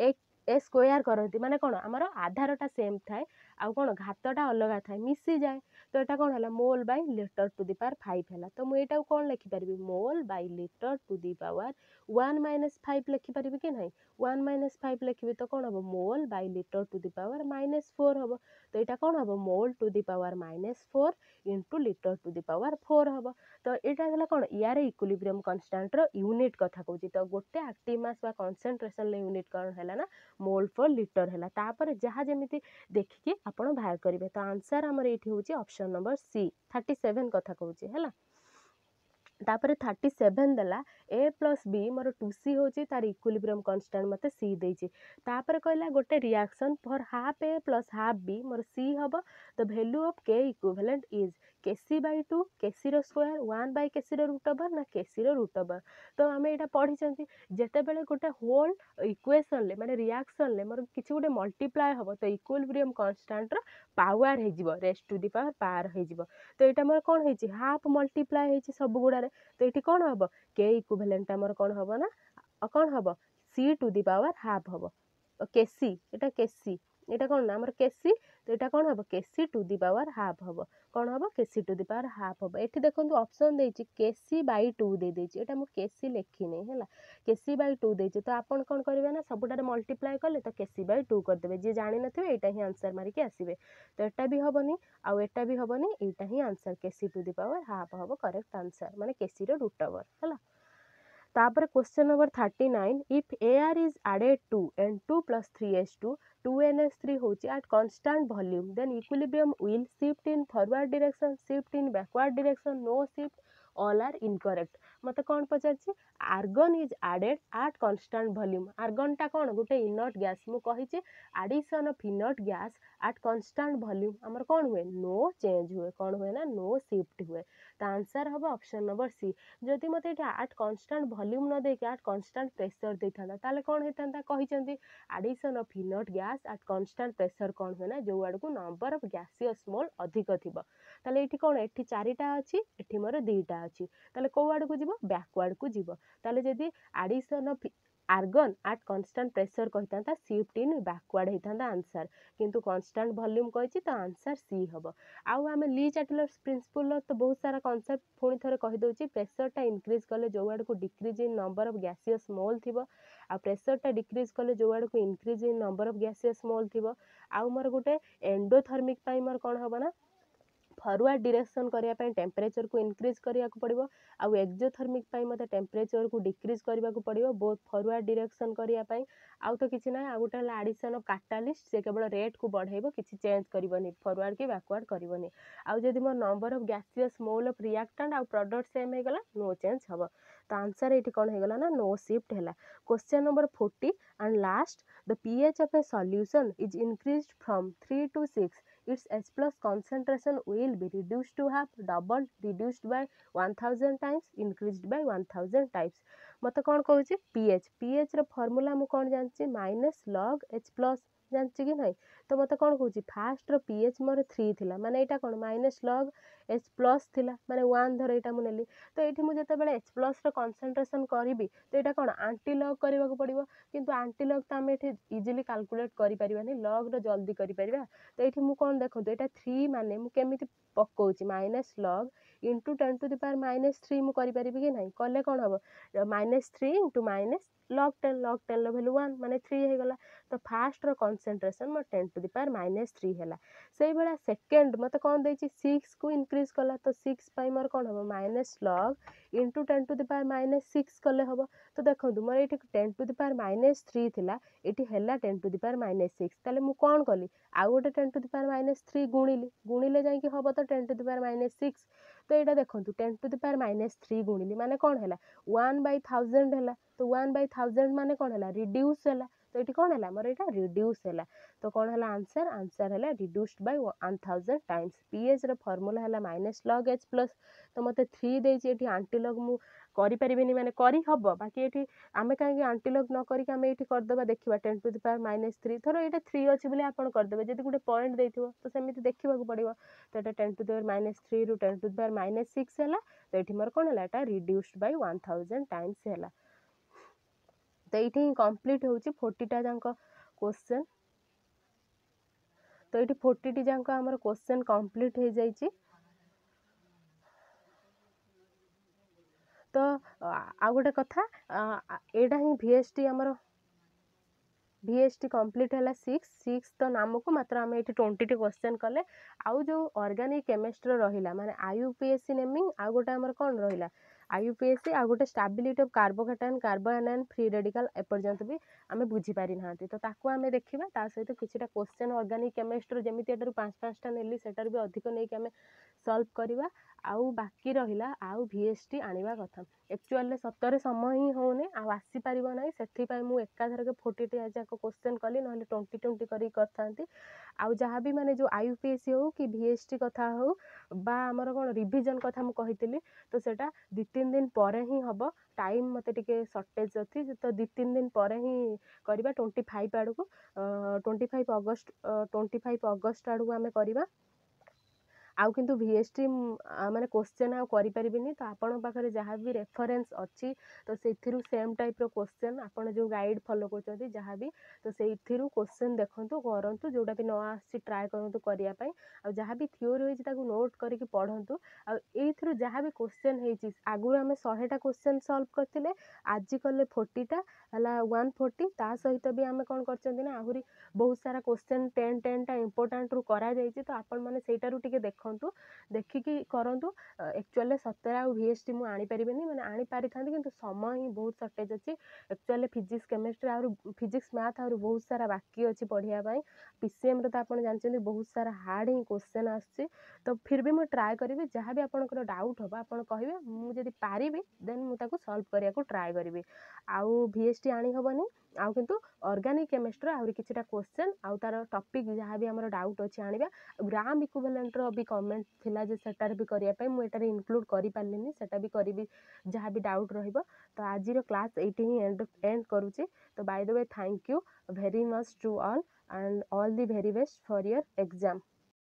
एक ए स्क्वायर करती माने कोन हमर आधारटा सेम थाए आउ कोन घातटा अलग थाए मिसी जाए तो एटा कोन हला mole by litre to the power 5 हला तो मु एटा कोन लिखि परबी mole by litre to the power 1 - 5 लिखि परबी कि नहीं 1 - 5 लिखिबी तो कोन हबो mole by litre to the power -4 हबो तो एटा कोन हबो mole to the power -4 into litre to the power 4 हबो तो एटा हला कोन यार इक्विलिब्रियम कांस्टेंट रो यूनिट कथा कहूची तो गोटे एक्टिव मास बा कंसंट्रेशन ले यूनिट कोन हला ना मोल पर लीटर हला तापर जहा जेमिति देखिकी आपण बाहर करिवे तो आंसर हमर एठी होची ऑप्शन नंबर सी 37 कथा कहूची हला तापर 37 देला a + b मोर 2c होची तार इक्विलिब्रियम कांस्टेंट मते c देची तापर कहला गोटे reaction for half a + half b मोर c हबो the value of k equivalent is kc/2 kc रो स्क्वायर 1 / kc रो रूट ओवर ना kc रो रूट ओवर तो आमे एटा पढी चंती जेते बेले गोटे होल इक्वेशन ले माने रिएक्शन ले मोर किछि गोटे मल्टीप्लाई हबो तो इक्विलिब्रियम कांस्टेंट रो पावर हे जिवो रेस्ट टू द पावर हे जिवो तो एटा मोर कोन हेची हाफ मल्टीप्लाई हेची सब गुडा तो ये कौन हम के इक्विवेलेंट आमर कौन हम ना कौन हम सी टू दी पावर हाफ हम केसी एटा कौन ना केसी तो यहाँ कौन हम केसी टू दी पावर हाफ हम कौन हम केसी टू दी पावर हाफ हम ये देखो ऑप्शन देछि केसी/2 दे देछि एटा मु केसी लिखिने हैला केसी/2 देछि तो आपन कौन करिवे ना सबुटारे मल्टीप्लाई कले तो केसी/2 कर देबे जे जानि नथिबे एटा ही आंसर मारि के आसीबे तो एटा भी हबनी आ एटा भी हबनी एटा ही answer K C to the power half हबो करेक्ट आंसर माने केसी रो रूट ओवर हैला तापर question number 39 if AR is added to N2 plus 3S2 2NS3 होची at constant volume then equilibrium will shift in forward direction shift in backward direction no shift all are incorrect मते कौन पचारछि argon is added at constant volume argon टा कौन गोटे inert gas मु कहिछि addition of inert gas at constant volume हमर कौन हुए नो चेंज हुए कौन हुए ना नो शिफ्ट हुए तो आंसर हम ऑप्शन नंबर सी जदि मते एट कांस्टेंट वॉल्यूम न देके एट कांस्टेंट प्रेशर देथांदा ताले कौन हेतांदा कहिचंती addition of inert gas at constant pressure कौन हुए ना जो आड़ को नंबर ऑफ गैसियस मोल अधिक थिबो ताले एठी कौन एठी चारिटा अछि एठी मोर दुईटा अछि ताले को आड़ को जीवो बैकवर्ड को जीवो ताले जदि addition of argon at constant pressure कहितांता शिफ्ट इन बैकवर्ड हेतांता आंसर किंतु कांस्टेंट वॉल्यूम कहिछि तो आंसर सी हबो आउ आमे ली चाटलर्स प्रिंसिपल तो बहुत सारा कांसेप्ट पुणी थरे कहि दोछि प्रेशर टा इंक्रीज कले जो आड़ को decrease in number of gaseous mole थिबो आ प्रेशर टा डिक्रीज कले जो आड़ को increase in number of gaseous mole थिबो आउ मोर गोटे एंडोथर्मिक पाई मोर कोन हबो ना फॉरवर्ड डायरेक्शन करिया पय टेंपरेचर को इंक्रीज करिया को पड़िबो आ एक्सोथर्मिक पय मते टेंपरेचर को डिक्रीज करिया को पड़िबो बोथ फॉरवर्ड डायरेक्शन करिया पय आउ तो किछि ना आ गोटे एडिशन ऑफ कैटालिस्ट से केवल रेट को बढ़ाइबो किछि चेंज करिवोनी फॉरवर्ड की बैकवर्ड करिवोनी आउ जदि मोर number of gaseous mole of reactant आउ प्रोडक्ट सेम हे गला नो चेंज हबो तो आंसर एठी कोन हे गला ना नो शिफ्ट हैला question number 40 and last the pH of a solution is increased from 3 to 6 its H plus concentration will be reduced to half double reduced by 1000 times increased by 1000 times मत कौन कहूँ pH रो formula मु कौन जानछि minus log H plus जानछि कि नहीं। तो मते कौन कहूँ फास्ट pH मोर 3 थिला माने एटा कौन माइनस लॉग H प्लस थिला माने 1 धर एटा मु नेली। तो एठी मु जते बेले H प्लस रो कंसंट्रेशन करिवि तो एटा कौन आंटी लॉग करबा को पड़िबो किंतु आंटी लॉग तो आमे एठी इजीली कैलकुलेट करि परिबानी लॉग रो जल्दी करि परिबा। तो एठी मु कोन देखंतु एटा 3 माने मु केमिति पकोउची minus log into 10 to the power minus 3 मु करि परिबि कि नहीं कले कोन हबो -3 इंटू माइनस लॉग 10 रो वैल्यू 1 माने 3 हे गला। तो फास्ट रो कंसंट्रेशन मोर 10 टू द पावर -3 हैला। सेही बेला सेकंड मते कोन देछि 6 को इंक्रीज कला तो 6 पाई मोर कोन हबो minus log into 10 to the power -6 कले हबो। तो देखंतु मोर एठी 10 टू द पावर -3 थिला एठी हैला 10 टू द पावर -6 ताले मु कोन कली आ गोटे 10 टू द पावर -3 गुणिले जाई कि हबो तो 10 टू द पावर -6। तो एटा देखंतु 10 टू द पावर -3 गुणिले माने कोन हैला 1/1000 हैला। तो 1/1000 माने कोन हैला रिड्यूस हैला। तो ये कौन है मोर यहाँ रिड्यूस है। तो कौन है आंसर आंसर है रिड्यूस्ड बाय 1000 टाइम्स। pH रो फॉर्मूला है माइनस लॉग H प्लस। तो मते 3 देछि एठी आंटी लॉग मु करि परिबिनी माने करि हबो बाकी एठी आमे काहे आंटी लॉग न करि के आमे एठी कर देबा देखिबा 10 टू द पावर -3 थरो एटा 3 अछि बोले आपण कर देबे जदी गुटे पॉइंट देथिबो तो सेमिति देखिबा को पड़िबो। तो एटा 10 टू द पावर -3 रु 10 टू द पावर -6 हैला। तो एठी मोर कोन हैला एटा रिड्यूस्ड बाय 1000 टाइम्स हैला। तो ये कंप्लीट होची 40टा जांक क्वेश्चन। तो ये 40टी जांक हमर क्वेश्चन कंप्लीट हो जाइए। तो आ गोटे कथा एटा ही VST हमर VST कंप्लीट है 6 तो नाम को मात्र आम ये 20टी क्वेश्चन कले। आउ जो ऑर्गेनिक केमिस्ट्री रहिला माने IUPAC नेमिंग आ गोटे हमर कोन रहिला IUPAC आ गोटे stability of carbocation carbanion free radical एपर्यंत भी आमे बुझी पारि नांती। तो ताको आमे देखिबा ता सहित किछिटा क्वेश्चन ऑर्गेनिक केमिस्ट्री जेमिति एटारु 5-5टा नेली सेटार भी अधिक नै कि आमे सॉल्व करिबा। आउ बाकी रहिला आउ VST आनिबा कथा एक्चुअली सतरे समय ही होने आसी पारिबो नै सेथि पय मु एकाधरके 40टी जाक क्वेश्चन कली नहले 20 करी करथांती। आउ जहाँ भी माने जो IUPAC हो कि VST कथा हो बा हमर कोन रिवीजन कथा मु कहितली तो सेटा 2-3 दिन परे ही हबो। टाइम मते टिके शॉर्टेज अछि तो 2-3 दिन परे ही करिबा 25 आडू को 25 अगस्त आडू आमे करिबा। आउ किंतु VST माने क्वेश्चन आउ करि परिबिनी। तो आपण पाखरे जहाँ भी रेफरेंस अच्छी तो सेथिरु सेम टाइप रो क्वेश्चन आपण जो गाइड फॉलो करछथि जहाँ भी तो सेथिरु क्वेश्चन देखंतु करंतु जोटा भी न आसी ट्राई करंतु करिया पई। आ जहाँ भी थ्योरी होई ताकू नोट करके पढंतु। आ एथिरु जहाँ भी क्वेश्चन हेछि आगु हमें 100टा क्वेश्चन सॉल्व करथिले आज कले 40टा हला 140 ता सहित भी हमें कोन करछथि ना आहुरी बहुत सारा क्वेश्चन 10 टा इंपोर्टेंट रू करा जाइछि। तो आपण माने सेटारु टिके देखंतु देखिकी करंतु। एक्चुअली सतरे आ VST मु आनी परिबेनी माने आनी पारि थांती किंतु समय ही बहुत शॉर्टेज अछि। एक्चुअली फिजिक्स केमिस्ट्री आ फिजिक्स मैथ आ बहुत सारा बाकी अछि पढिया पई। PCM रे तो आपण जानछथि बहुत सारा हार्ड ही क्वेश्चन आछि। तो फिर भी मु ट्राई करिवि जहाँ भी आपनकर डाउट होबा आपण कहिबे मु जदी पारिबि देन मु ताको सॉल्व करिया को ट्राई करिवि। आउ VST आनी हबनी आउ किंतु ऑर्गेनिक केमिस्ट्री आउरी किछिटा क्वेश्चन आउ तार टॉपिक जहाँ भी हमर डाउट अछि आनिबा। ग्राम इक्विवेलेंट रो भी कमेंट थिला जे सेटार भी करिया पई मु एटारे इंक्लूड करि पालिनी सेटा भी करिवि जहाँ भी डाउट रहिबो। तो आज रो क्लास एटी ही एंड करूची। तो by the way thank you very much to all and all the very best for your exam.